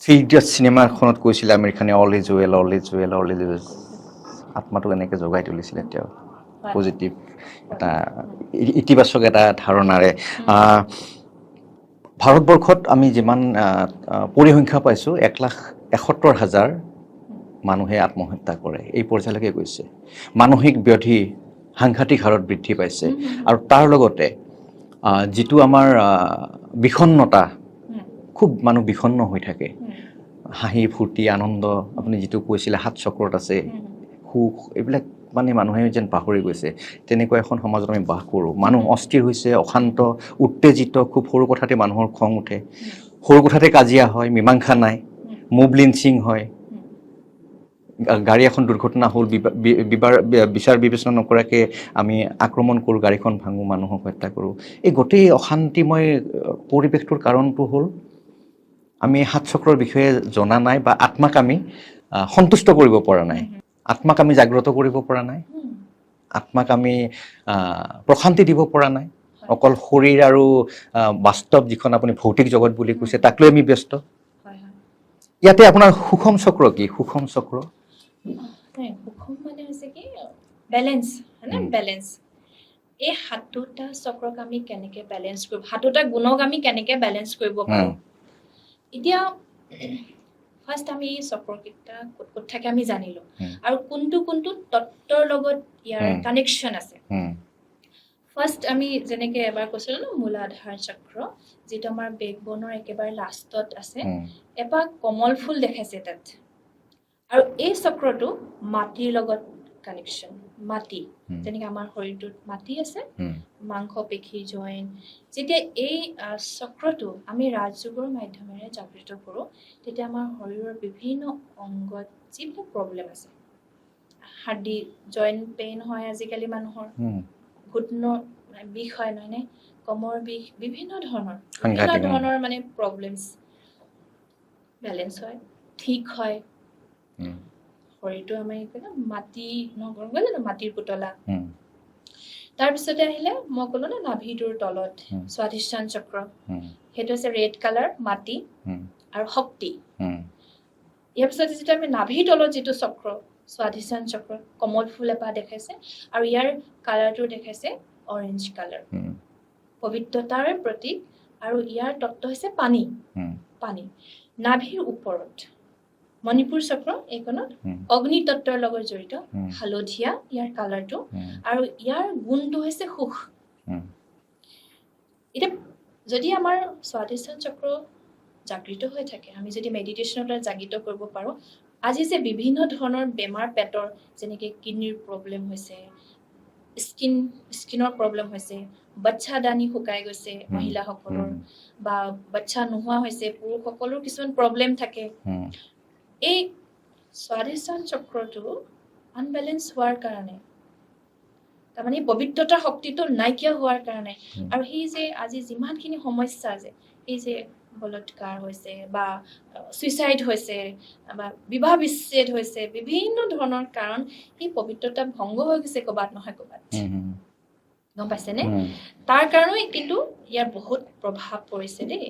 থ্ৰী ইডিয়টছ চিনেমাখনত কৈছিলে আমিৰ খানে অল ইজ ৱেল আত্মাটো এনেকৈ জগাই তুলিছিলে তেওঁ পজিটিভ এটা ইতিবাচক এটা ধাৰণাৰে ভাৰতবৰ্ষত আমি যিমান পৰিসংখ্যা পাইছোঁ 1,71,000 মানুহে আত্মহত্যা কৰে এই পৰ্যায়লৈকে গৈছে মানসিক ব্যাধি সাংঘাতিক হাৰত বৃদ্ধি পাইছে আৰু তাৰ লগতে যিটো আমাৰ বিষণ্ণতা খুব মানুহ বিষণ্ণ হৈ থাকে হাঁহি ফূৰ্তি আনন্দ আপুনি যিটো কৈছিলে 7 চক্ৰত আছে সুখ এইবিলাক মানে মানুহে যেন পাহৰি গৈছে তেনেকুৱা এখন সমাজত আমি বাস কৰোঁ মানুহ অস্থিৰ হৈছে অশান্ত উত্তেজিত খুব সৰু কথাতে মানুহৰ খং উঠে সৰু কথাতে কাজিয়া হয় মীমাংসা নাই মুভ লিঞ্চিং হয় গাড়ী এখন দুৰ্ঘটনা হ'ল বিচাৰ বিবেচনা নকৰাকৈ আমি আক্ৰমণ কৰোঁ গাড়ীখন ভাঙোঁ মানুহক হত্যা কৰোঁ এই গোটেই অশান্তিময় পৰিৱেশটোৰ কাৰণটো হ'ল আমি 7 চক্ৰৰ বিষয়ে জনা নাই বা আত্মাক আমি সন্তুষ্ট কৰিব পৰা নাই, আত্মাক আমি জাগ্ৰত কৰিব পৰা নাই, আত্মাক আমি প্ৰশান্তি দিব পৰা নাই, অকল শৰীৰ আৰু বাস্তৱ যিখন আপুনি ভৌতিক জগত বুলি কৈছে তাক লৈ আমি ব্যস্ত। ইয়াতে আপোনাৰ সুষম চক্ৰ কি? সুষম চক্ৰ সুষম মানে হৈছে কি বেলেঞ্চ, হয়নে? বেলেঞ্চ। এই 7টা চক্ৰক আমি কেনেকে বেলেঞ্চ কৰিব, 7টা গুণক আমি কেনেকে বেলেঞ্চ কৰিব পাৰোঁ। এতিয়া ফাৰ্ষ্ট আমি এই চক্ৰকেইটা ক'ত ক'ত থাকে আমি জানিলো, আৰু কোনটো কোনটো তত্ত্বৰ লগত ইয়াৰ কানেকশ্যন আছে। ফাৰ্ষ্ট আমি যেনেকে এবাৰ কৈছিলো ন, মূলাধাৰ চক্ৰ, যিটো আমাৰ বেকবনৰ একেবাৰে লাষ্টত আছে, এপাহ কমল ফুল দেখাইছে তাত। আৰু এই চক্ৰটো মাটিৰ লগত কানেকশ্যন। মাটি যেনেকে আমাৰ শৰীৰটোত মাটি আছে, মাংস পেশী জইন, যেতিয়া এই চক্ৰটো আমি ৰাজযোগৰ মাধ্যমেৰে জাগৃত কৰোঁ, তেতিয়া আমাৰ শৰীৰৰ বিভিন্ন অংগত যিবিলাক প্ৰব্লেম আছে, হাৰ্ডি জইন পেইন হয় আজিকালি মানুহৰ, ঘুটনৰ বিষ হয় নহয়নে, কমৰ বিষ, বিভিন্ন ধৰণৰ মানে প্ৰব্লেমছ বেলেঞ্চ হয়, ঠিক হয়। শৰীৰটো আমি মাটি নগৰ জানো, মাটিৰ পুতলা। তাৰপিছতে আহিলে মই ক'লো ন, নাভিটোৰ তলত স্বাধিষ্ঠান চক্ৰ, সেইটো হৈছে ৰেড কালাৰ, মাটি আৰু শক্তি। ইয়াৰ পিছতে যিটো আমি নাভিৰ তলত যিটো চক্ৰ, স্বাধিষ্ঠান চক্ৰ, কমল ফুল এপাহ দেখাইছে, আৰু ইয়াৰ কালাৰটো দেখাইছে অৰেঞ্জ কালাৰ, পবিত্ৰতাৰ প্ৰতীক। আৰু ইয়াৰ তত্ত্ব হৈছে পানী। পানী নাভিৰ ওপৰত মণিপুৰ চক্ৰ, এইখনত অগ্নি তত্ত্বৰ লগত জড়িত, হালধীয়া ইয়াৰ কালাৰটো, আৰু ইয়াৰ গুণটো হৈছে সুখ। এতিয়া যদি আমাৰ স্বাধিষ্ঠান চক্ৰ জাগৃত হৈ থাকে, আমি যদি মেডিটেশ্যনৰ দ্বাৰা জাগৃত কৰিব পাৰোঁ, আজি যে বিভিন্ন ধৰণৰ বেমাৰ পেটৰ, যেনেকে কিডনীৰ প্ৰব্লেম হৈছে, স্কিনৰ প্ৰব্লেম হৈছে, বাচ্ছা দানি শুকাই গৈছে মহিলাসকলৰ, বা বাচ্ছা নোহোৱা হৈছে পুৰুষসকলৰ, কিছুমান প্ৰব্লেম থাকে। এই স্বাধিষ্ঠান চক্ৰটো আনবেলেঞ্চ হোৱাৰ কাৰণে, তাৰমানে পবিত্ৰতাৰ শক্তিটো নাইকিয়া হোৱাৰ কাৰণে, আৰু সেই যে আজি যিমানখিনি সমস্যা আছে, এই যে বলৎকাৰ হৈছে বা ছুইচাইড হৈছে বা বিবাহ বিচ্ছেদ হৈছে, বিভিন্ন ধৰণৰ কাৰণ এই পবিত্ৰতা ভংগ হৈ গৈছে ক'ৰবাত নহয় ক'ৰবাত, গম পাইছেনে? তাৰ কাৰণেই কিন্তু ইয়াৰ বহুত প্ৰভাৱ পৰিছে দেই।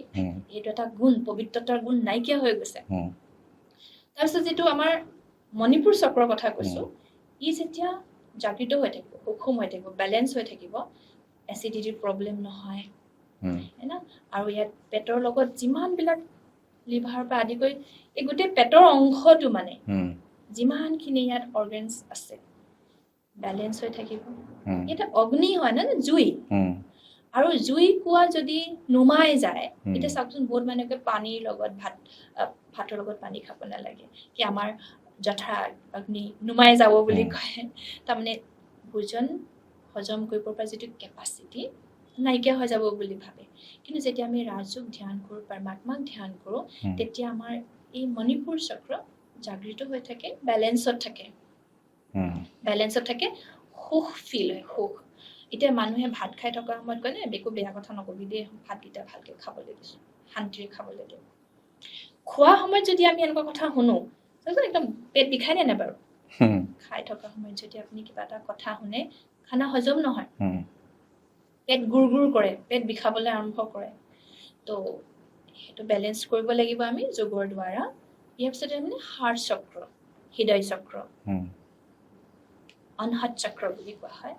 এইটো এটা গুণ, পবিত্ৰতাৰ গুণ নাইকিয়া হৈ গৈছে। তাৰপিছত যিটো আমাৰ মণিপুৰ চক্ৰৰ কথা কৈছো, ই যেতিয়া জাগৃত হৈ থাকিব, সুষম হৈ থাকিব, বেলেঞ্চ হৈ থাকিব, এচিডিটিৰ প্ৰব্লেম নহয়, আৰু ইয়াত পেটৰ লগত যিমানবিলাক লিভাৰ পৰা আদি কৰি এই গোটেই পেটৰ অংশটো, মানে যিমানখিনি ইয়াত অৰ্গেনছ আছে, বেলেঞ্চ হৈ থাকিব। এটা অগ্নি হয় না, জুই, আৰু জুই কোৱা যদি নুমাই যায়, এতিয়া চাওকচোন বহুত মানুহে পানীৰ লগত ভাতৰ লগত পানী খাব নালাগে, কি আমাৰ যথা অগ্নি নুমাই যাব বুলি কয়। তাৰমানে ভোজন হজম কৰিবৰ পৰা যিটো কেপাচিটি নাইকিয়া হৈ যাব বুলি ভাবে। কিন্তু যেতিয়া আমি ৰাজযোগ ধ্যান কৰোঁ, পৰমাত্মাক ধ্যান কৰোঁ, তেতিয়া আমাৰ এই মণিপুৰ চক্ৰ জাগৃত হৈ থাকে, বেলেঞ্চত থাকে, সুখ ফিল হয়, সুখ। এতিয়া মানুহে ভাত খাই থকা সময়ত কয় নে, একো বেয়া কথা নকবি দেই, ভাতকেইটা ভালকে খাবলৈ দিছোঁ, শান্তিৰে খাবলৈ দিওঁ। খোৱা সময়ত যদি আমি এনেকুৱা কথা শুনো, একদম পেট বিষাই নে বাৰু? খাই থকা সময়ত যদি আপুনি কিবা এটা কথা শুনে, খানা হজম নহয়, পেট গুৰ গুৰ কৰে, পেট বিষাবলৈ আৰম্ভ কৰে। তো সেইটো বেলেঞ্চ কৰিব লাগিব আমি যোগৰ দ্বাৰা। ইয়াৰ পিছতে মানে হাৰ্ট চক্ৰ, হৃদয় চক্ৰ, অনহত চক্ৰ বুলি কোৱা হয়।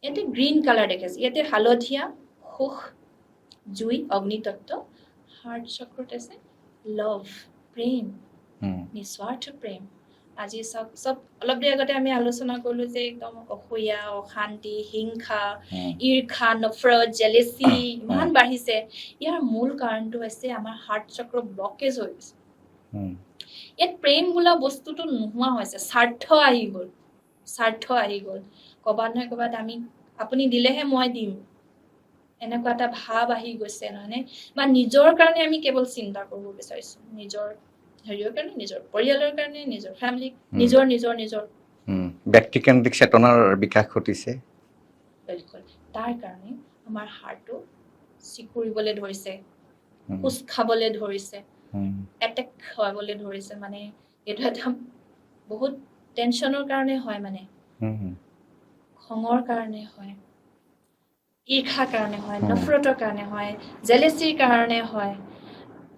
ইয়াতে গ্ৰীণ কালাৰ দেখাইছে, ইয়াতে হালধীয়া সুখ, জুই, অগ্নিতত্ত্ব। হাৰ্ট চক্ৰত আছে লভ, প্ৰেম, নিস্বাৰ্থ প্ৰেম। আজি চব অলপ দেৰি আগতে আমি আলোচনা কৰিলো যে একদম অসূয়া, অশান্তি, হিংসা, ঈৰ্ষা, নফৰত, জেলেচি ইমান বাঢ়িছে। ইয়াৰ মূল কাৰণটো হৈছে আমাৰ হাৰ্ট চক্ৰ ব্লকেজ হৈ গৈছে। ইয়াত প্ৰেম বোলা বস্তুটো নোহোৱা হৈছে, স্বাৰ্থ আহি গ'ল। ক'ৰবাত নহয় ক'ৰবাত আপুনি দিলেহে মই দিম, এনেকুৱা এটা ভাৱ আহি গৈছে নহয়নে? বা নিজৰ কাৰণে আমি কেৱল চিন্তা কৰিব বিচাৰিছো, নিজৰ হেৰিয়ৰ কাৰণে, নিজৰ পৰিয়ালৰ কাৰণে, নিজৰ ফেমিলি, নিজৰ ব্যক্তিকেন্দ্ৰিক চেতনাৰ বিকাশ ঘটিছে। তাৰ কাৰণে আমাৰ হাৰ্টটো চিকুৰিবলৈ ধৰিছে, খোজ খাবলৈ ধৰিছে, এটেক হ'বলৈ ধৰিছে মানে এইটো এটা বহুত টেনশ্যনৰ কাৰণে হয় মানে খঙৰ কাৰণে হয় ঈৰ্ষাৰ কাৰণে হয় নফৰতৰ কাৰণে হয় জেলেচিৰ কাৰণে হয়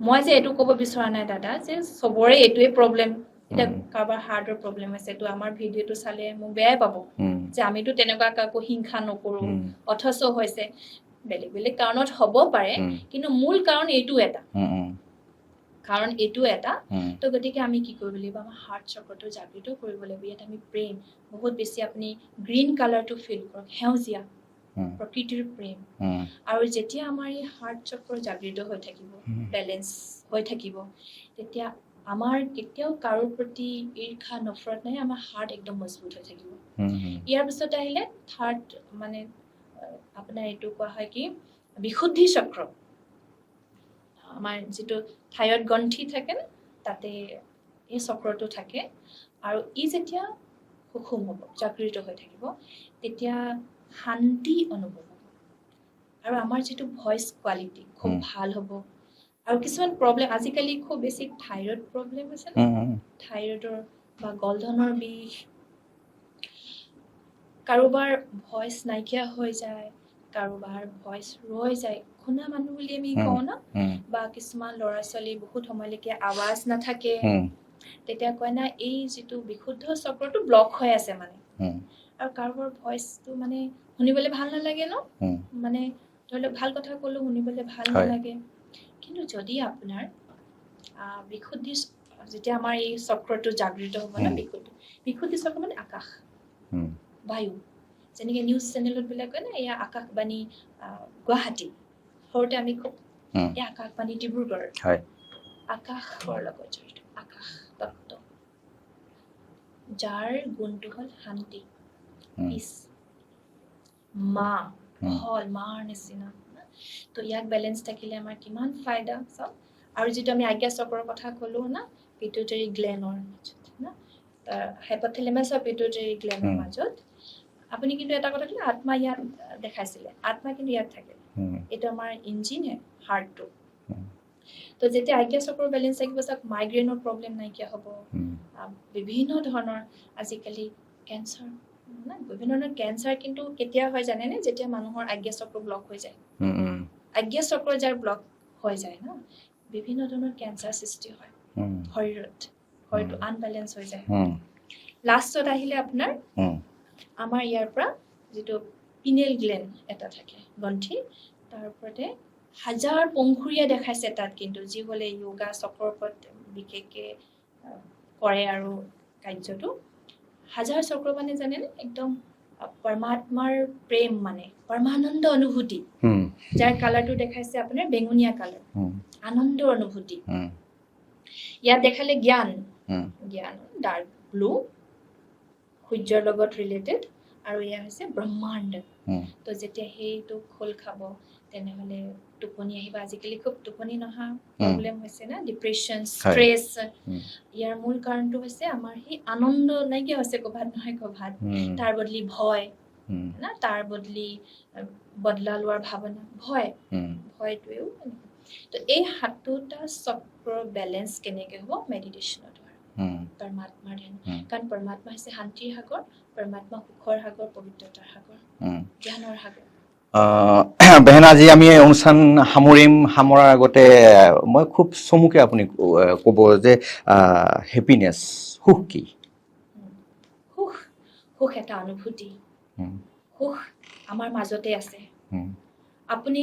মই যে এইটো ক'ব বিচৰা নাই দাদা যে চবৰে এইটোৱে প্ৰব্লেম এতিয়া কাৰোবাৰ হাৰ্টৰ প্ৰব্লেম আছে তো আমাৰ ভিডিঅ'টো চালে মোক বেয়াই পাব যে আমিতো তেনেকুৱা কাকো হিংসা নকৰোঁ অথচ হৈছে বেলেগ বেলেগ কাৰণত হ'ব পাৰে কিন্তু মূল কাৰণ এইটো এটা তো গতিকে আমি কি কৰিব লাগিব আমাৰ হাৰ্ট চক্ৰটো জাগৃত কৰিব লাগিব ইয়াত আমি প্ৰেম বহুত বেছি আপুনি গ্ৰীণ কালাৰটো ফিল কৰক সেউজীয়া প্ৰকৃতিৰ প্ৰেম আৰু যেতিয়া আমাৰ এই হাৰ্ট চক্ৰ জাগৃত হৈ থাকিব বেলেঞ্চ হৈ থাকিব তেতিয়া আমাৰ কেতিয়াও কাৰোৰ প্ৰতি ঈৰ্ষা নফৰত নাই আমাৰ হাৰ্ট একদম মজবুত হৈ থাকিব ইয়াৰ পিছত আহিলে থাৰ্ড মানে আপোনাৰ এইটো কোৱা হয় কি বিশুদ্ধি চক্ৰ আমাৰ যিটো থাইৰয়ড গ্ৰন্থি থাকে তাতে এই চক্ৰটো থাকে আৰু ই যেতিয়া সুষম হ'ব জাগৃত হৈ থাকিব তেতিয়া শান্তি অনুভৱ হ'ব আৰু আমাৰ যিটো ভইচ কোৱালিটি খুব ভাল হ'ব আৰু কিছুমান প্ৰব্লেম আজিকালি খুব বেছি থাইৰয়ড প্ৰব্লেম আছে থাইৰয়ডৰ বা গলধনৰ বিষ কাৰোবাৰ ভইচ নাইকিয়া হৈ যায় কাৰোবাৰ ভইচ ৰৈ যায় শুনা মানুহ বুলি আমি কওঁ না বা কিছুমান ল'ৰা ছোৱালী বহুত সময়লৈকে আৱাজ নাথাকে তেতিয়া কয় না এই যিটো বিশুদ্ধ চক্ৰটো ব্লক হৈ আছে মানে আৰু কাৰোবাৰ ভইচটো মানে শুনিবলৈ ভাল নালাগে ন মানে ধৰি লওক ভাল কথা ক'লেও শুনিবলৈ ভাল নালাগে কিন্তু যদি আপোনাৰ বিশুদ্ধি যেতিয়া আমাৰ এই চক্ৰটো জাগৃত হ'ব না বিশুদ্ধি চক্ৰ মানে আকাশ বায়ু যেনেকৈ নিউজ চেনেলতবিলাক কয় না এয়া আকাশবাণী গুৱাহাটী সৰুতে আমি খুব এই আকাশবাণী ডিব্ৰুগড় আকাশৰ লগত জড়িত আকাশ তত্ত্ব যাৰ গুণটো হ'ল শান্তি পিছ মাৰ নিচিনা তো ইয়াক বেলেঞ্চ থাকিলে আমাৰ কিমান ফাইদা চাওক আৰু যিটো আমি আজ্ঞা চক্ৰৰ কথা ক'লো না পিটুইটাৰী গ্লেণ্ডৰ মাজত না হাইপথেলেমাছ আৰু পিটুইটাৰী গ্লেণ্ডৰ মাজত আপুনি কিন্তু এটা কথা ক'লে আত্মা ইয়াত দেখাইছিলে আত্মা কিন্তু ইয়াত থাকে এইটো আমাৰ ইঞ্জিনে হাৰ্টটো তো যেতিয়া আজ্ঞা চক্ৰৰ বেলেঞ্চ থাকিব চাওক মাইগ্ৰেইনৰ প্ৰব্লেম নাইকিয়া হ'ব বিভিন্ন ধৰণৰ আজিকালি কেঞ্চাৰ বিভিন্ন ধৰণৰ কেঞ্চাৰ কিন্তু কেতিয়া হয় জানেনে যেতিয়া মানুহৰ আজ্ঞা চক্ৰ ব্লক হৈ যায় আজ্ঞা চক্ৰ যাৰ ব্লক হৈ যায় ন বিভিন্ন ধৰণৰ কেঞ্চাৰ সৃষ্টি হয় শৰীৰটো আনবেলেঞ্চ হৈ যায় লাষ্টত আহিলে আপোনাৰ আমাৰ ইয়াৰ পৰা যিটো পিনেল গ্লেণ্ড এটা থাকে গ্ৰন্থি তাৰ ওপৰতে হাজাৰ পংখুৰীয়া দেখাইছে তাত কিন্তু যিসকলে য়োগা চক্ৰৰ ওপৰত বিশেষকৈ কৰে আৰু কাৰ্যটো হাজাৰ চক্ৰ মানে জানেনে একদম পৰমাত্মাৰ প্ৰেম মানে পৰমানন্দ অনুভূতি যাৰ কালাৰটো দেখাইছে আপোনাৰ বেঙুনীয়া কালাৰ আনন্দৰ অনুভূতি ইয়াত দেখালে জ্ঞান ডাৰ্ক ব্লু সূৰ্যৰ লগত ৰিলেটেড আৰু এয়া হৈছে ব্ৰহ্মাণ্ড তো যেতিয়া সেইটো খোল খাব তেনেহ'লে টোপনি আহিব আজিকালি খুব টোপনি নহা প্ৰব্লেম হৈছে না ডিপ্ৰেশ্যন ষ্ট্ৰেছ ইয়াৰ মূল কাৰণটো হৈছে আমাৰ সেই আনন্দ নাইকিয়া হৈছে ক'ৰবাত নহয় ক'ৰবাত তাৰ বদলি ভয় না তাৰ বদলি বদলা লোৱাৰ ভাৱনা ভয়টোৱেও তো এই সাতোটা চক্ৰৰ বেলেঞ্চ কেনেকৈ হ'ব মেডিটেশ্যনত পৰমাত্মাৰ ধ্যান কাৰণ পৰমাত্মা হৈছে শান্তিৰ সাগৰ পৰমাত্মা সুখৰ সাগৰ পবিত্ৰতাৰ সাগৰ জ্ঞানৰ সাগৰ বেহেনা আজি আমি অনুষ্ঠান সামৰাৰ আগতে মই খুব চমুকে আপুনি ক'ব যে হেপিনেছ সুখ কি সুখ এটা অনুভূতি সুখ আমাৰ মাজতে আছে আপুনি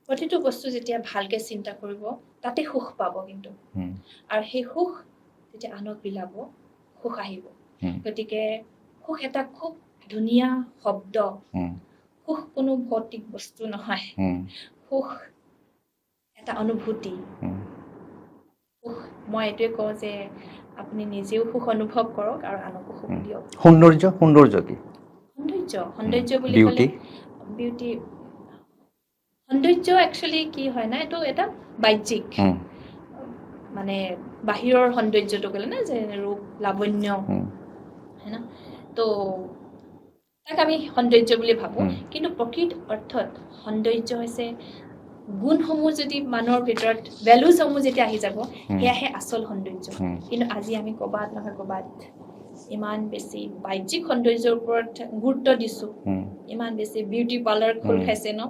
প্ৰতিটো বস্তু যেতিয়া ভালকৈ চিন্তা কৰিব তাতে সুখ পাব কিন্তু আৰু সেই সুখ যেতিয়া আনক বিলাব সুখ আহিব গতিকে সুখ এটা খুব ধুনীয়া শব্দ সুখ কোনো ভৌতিক বস্তু নহয় সুখ এটা অনুভূতি সুখ মই এইটোৱে কওঁ যে আপুনি নিজেও সুখ অনুভৱ কৰক আৰু আনকো সুখ দিয়ক সৌন্দৰ্য কি সৌন্দৰ্য বুলি ক'লে বিউটি সৌন্দৰ্য একচুৱেলি কি হয় না এইটো এটা বাহ্যিক মানে বাহিৰৰ সৌন্দৰ্যটো ক'লে না যে ৰূপ লাৱণ্য হয় না তো তাক আমি সৌন্দৰ্য বুলি ভাবোঁ কিন্তু প্ৰকৃত অৰ্থত সৌন্দৰ্য হৈছে গুণসমূহ যদি মানুহৰ ভিতৰত ভেলুজসমূহ যেতিয়া আহি যাব সেয়াহে আচল সৌন্দৰ্য কিন্তু আজি আমি ক'বাত নহয় ক'বাত ইমান বেছি বাহ্যিক সৌন্দৰ্যৰ ওপৰত গুৰুত্ব দিছোঁ ইমান বেছি বিউটি পাৰ্লাৰ খোল খাইছে ন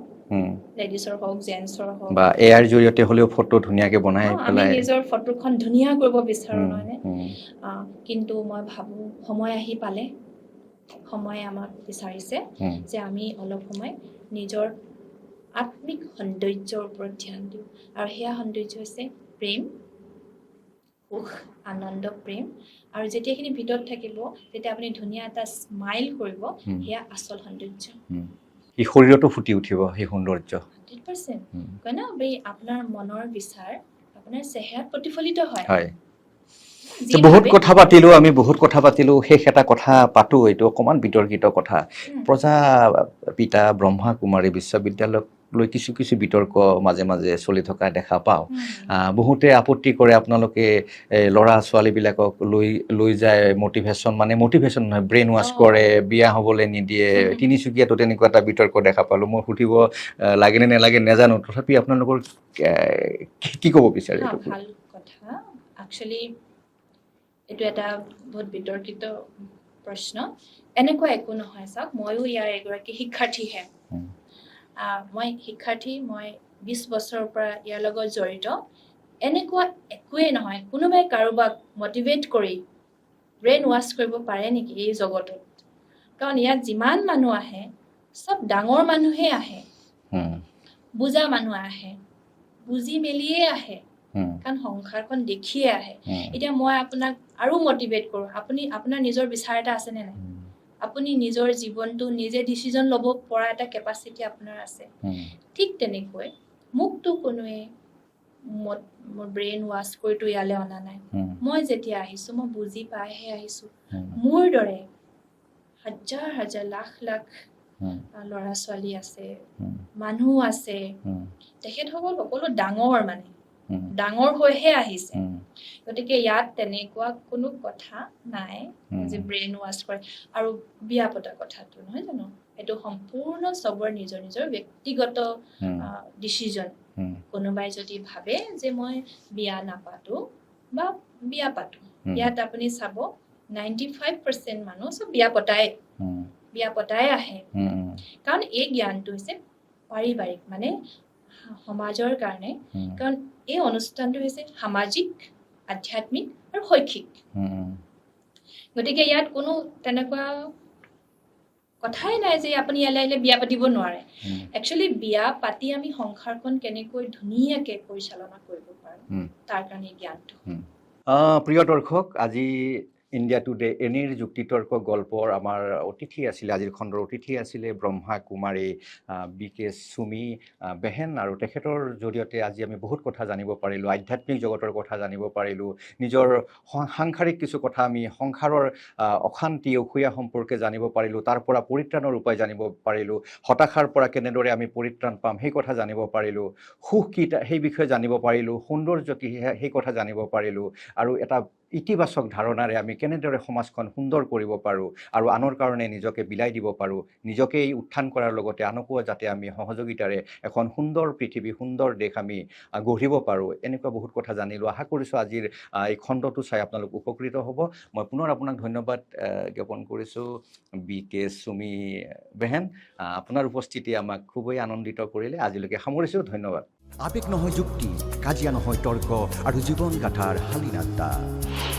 লেডিছৰ হওক জেন্টছৰ হওক বা এআইৰ জৰিয়তে হ'লেও ফটো ধুনীয়াকৈ বনাই আমি পেলাই নিজৰ ফটোখন ধুনীয়া কৰিব বিচাৰোঁ নহয়নে কিন্তু মই ভাবোঁ সময় আহি পালে সময়ে আমাক বিচাৰিছে যে আমি অলপ সময় নিজৰ আত্মিক সৌন্দৰ্যৰ ওপৰত ধ্যান দিওঁ আৰু সেয়া সৌন্দৰ্য হৈছে প্ৰেম সুখ আনন্দ প্ৰেম আৰু যেতিয়াখিনি ভিতৰত থাকিব তেতিয়া আপুনি ধুনীয়া এটা স্মাইল কৰিব সেয়া আচল সৌন্দৰ্য এই শৰীৰতো ফুটি উঠিব সেই সৌন্দৰ্য 100% কয় ন আপোনাৰ মনৰ বিচাৰ আপোনাৰ চেহেৰাত প্ৰতিফলিত হয় বহুত কথা পাতিলোঁ শেষ এটা কথা পাতোঁ এইটো অকণমান বিতৰ্কিত কথা প্ৰজাপিতা ব্ৰহ্মা কুমাৰী বিশ্ববিদ্যালয়ক লৈ কিছু বিতৰ্ক মাজে মাজে চলি থকা দেখা পাওঁ বহুতে আপত্তি কৰে আপোনালোকে ল'ৰা ছোৱালীবিলাকক লৈ যায় মটিভেশ্যন নহয় ব্ৰেইন ৱাছ কৰে বিয়া হ'বলৈ নিদিয়ে তিনিচুকীয়াতো তেনেকুৱা এটা বিতৰ্ক দেখা পালোঁ মই সুধিব লাগেনে নালাগে নাজানো তথাপি আপোনালোকৰ কি ক'ব বিচাৰে ভাল কথা একচুৱেলি এইটো এটা বহুত বিতৰ্কিত প্ৰশ্ন এনেকুৱা একো নহয় চাওক ময়ো ইয়াৰ এগৰাকী শিক্ষাৰ্থীহে মই 20 বছৰৰ পৰা ইয়াৰ লগত জড়িত এনেকুৱা একোৱেই নহয় কোনোবাই কাৰোবাক মটিভেট কৰি ব্ৰেইন ৱাছ কৰিব পাৰে নেকি এই জগতত কাৰণ ইয়াত যিমান মানুহ আহে চব ডাঙৰ মানুহে আহে বুজা মানুহ আহে বুজি মেলিয়ে আহে কাৰণ সংসাৰখন দেখিয়ে আহে এতিয়া মই আপোনাক আৰু মটিভেট কৰোঁ আপুনি আপোনাৰ নিজৰ বিচাৰ এটা আছেনে নাই আপুনি নিজৰ জীৱনটো নিজে ডিচিজন ল'ব পৰা এটা কেপাচিটি আপোনাৰ আছে ঠিক তেনেকৈ মোকতো কোনোৱে মোৰ ব্ৰেইন ৱাছ কৰিতো ইয়ালৈ অনা নাই মই যেতিয়া আহিছোঁ মই বুজি পাইহে আহিছোঁ মোৰ দৰে হাজাৰ লাখ ল'ৰা ছোৱালী আছে মানুহ আছে তেখেতসকল সকলো ডাঙৰ হৈহে আহিছে গতিকে ইয়াত তেনেকুৱা কোনো কথা নাই যে ব্ৰেইন ৱাছ কৰে আৰু বিয়া পতা কথাটো নহয় জানো এইটো সম্পূৰ্ণ চবৰ নিজৰ ব্যক্তিগত ডিচিজন কোনোবাই যদি ভাবে যে মই বিয়া নাপাতো বা বিয়া পাতো ইয়াত আপুনি চাব 95% মানুহ চব বিয়া পতাই আহে কাৰণ এই জ্ঞানটো হৈছে পাৰিবাৰিক মানে সমাজৰ কাৰণে কাৰণ এই অনুষ্ঠানটো হৈছে সামাজিক আধ্যাত্মিক আৰু শৈক্ষিক গতিকে ইয়াত কোনো তেনেকুৱা কথাই নাই যে আপুনি ইয়ালৈ আহিলে বিয়া পাতিব নোৱাৰে একচুৱেলি বিয়া পাতি আমি সংসাৰখন কেনেকৈ ধুনীয়াকৈ পৰিচালনা কৰিব পাৰোঁ তাৰ কাৰণে জ্ঞানটো প্ৰিয় দৰ্শক আজি ইণ্ডিয়া টুডে এনিৰ যুক্তিতৰ্ক গল্পৰ আমাৰ অতিথি আছিলে আজিৰ খণ্ডৰ অতিথি আছিলে ব্ৰহ্মা কুমাৰী BK সুমি বেহেন আৰু তেখেতৰ জৰিয়তে আজি আমি বহুত কথা জানিব পাৰিলোঁ আধ্যাত্মিক জগতৰ কথা জানিব পাৰিলোঁ নিজৰ সাংসাৰিক কিছু কথা আমি সংসাৰৰ অশান্তি অসূয়া সম্পৰ্কে জানিব পাৰিলোঁ তাৰ পৰা পৰিত্ৰাণৰ উপায় জানিব পাৰিলোঁ হতাশাৰ পৰা কেনেদৰে আমি পৰিত্ৰাণ পাম সেই কথা জানিব পাৰিলোঁ সুখ কি সেই বিষয়ে জানিব পাৰিলোঁ সৌন্দৰ্য কি সেই কথা জানিব পাৰিলোঁ আৰু এটা ইতিবাচক ধাৰণাৰে আমি কেনেদৰে সমাজখন সুন্দৰ কৰিব পাৰোঁ আৰু আনৰ কাৰণে নিজকে বিলাই দিব পাৰোঁ নিজকেই উত্থান কৰাৰ লগতে আনকো যাতে আমি সহযোগিতাৰে এখন সুন্দৰ পৃথিৱী সুন্দৰ দেশ আমি গঢ়িব পাৰোঁ এনেকুৱা বহুত কথা জানিলোঁ আশা কৰিছোঁ আজিৰ এই খণ্ডটো চাই আপোনালোক উপকৃত হ'ব মই পুনৰ আপোনাক ধন্যবাদ জ্ঞাপন কৰিছোঁ BK সুমি বেহেন আপোনাৰ উপস্থিতি আমাক খুবেই আনন্দিত কৰিলে আজিলৈকে সামৰিছোঁ ধন্যবাদ আবেগ নহয় যুক্তি কাজিয়া নহয় তৰ্ক আৰু জীৱন গাথাৰ শালীনতা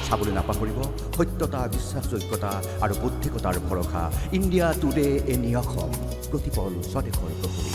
চাবলৈ নাপাহৰিব সত্যতা বিশ্বাসযোগ্যতা আৰু বুদ্ধিকতাৰ ভৰসা ইণ্ডিয়া টুডে এনি অসম প্ৰতিপল স্বদেশৰ প্ৰহৰী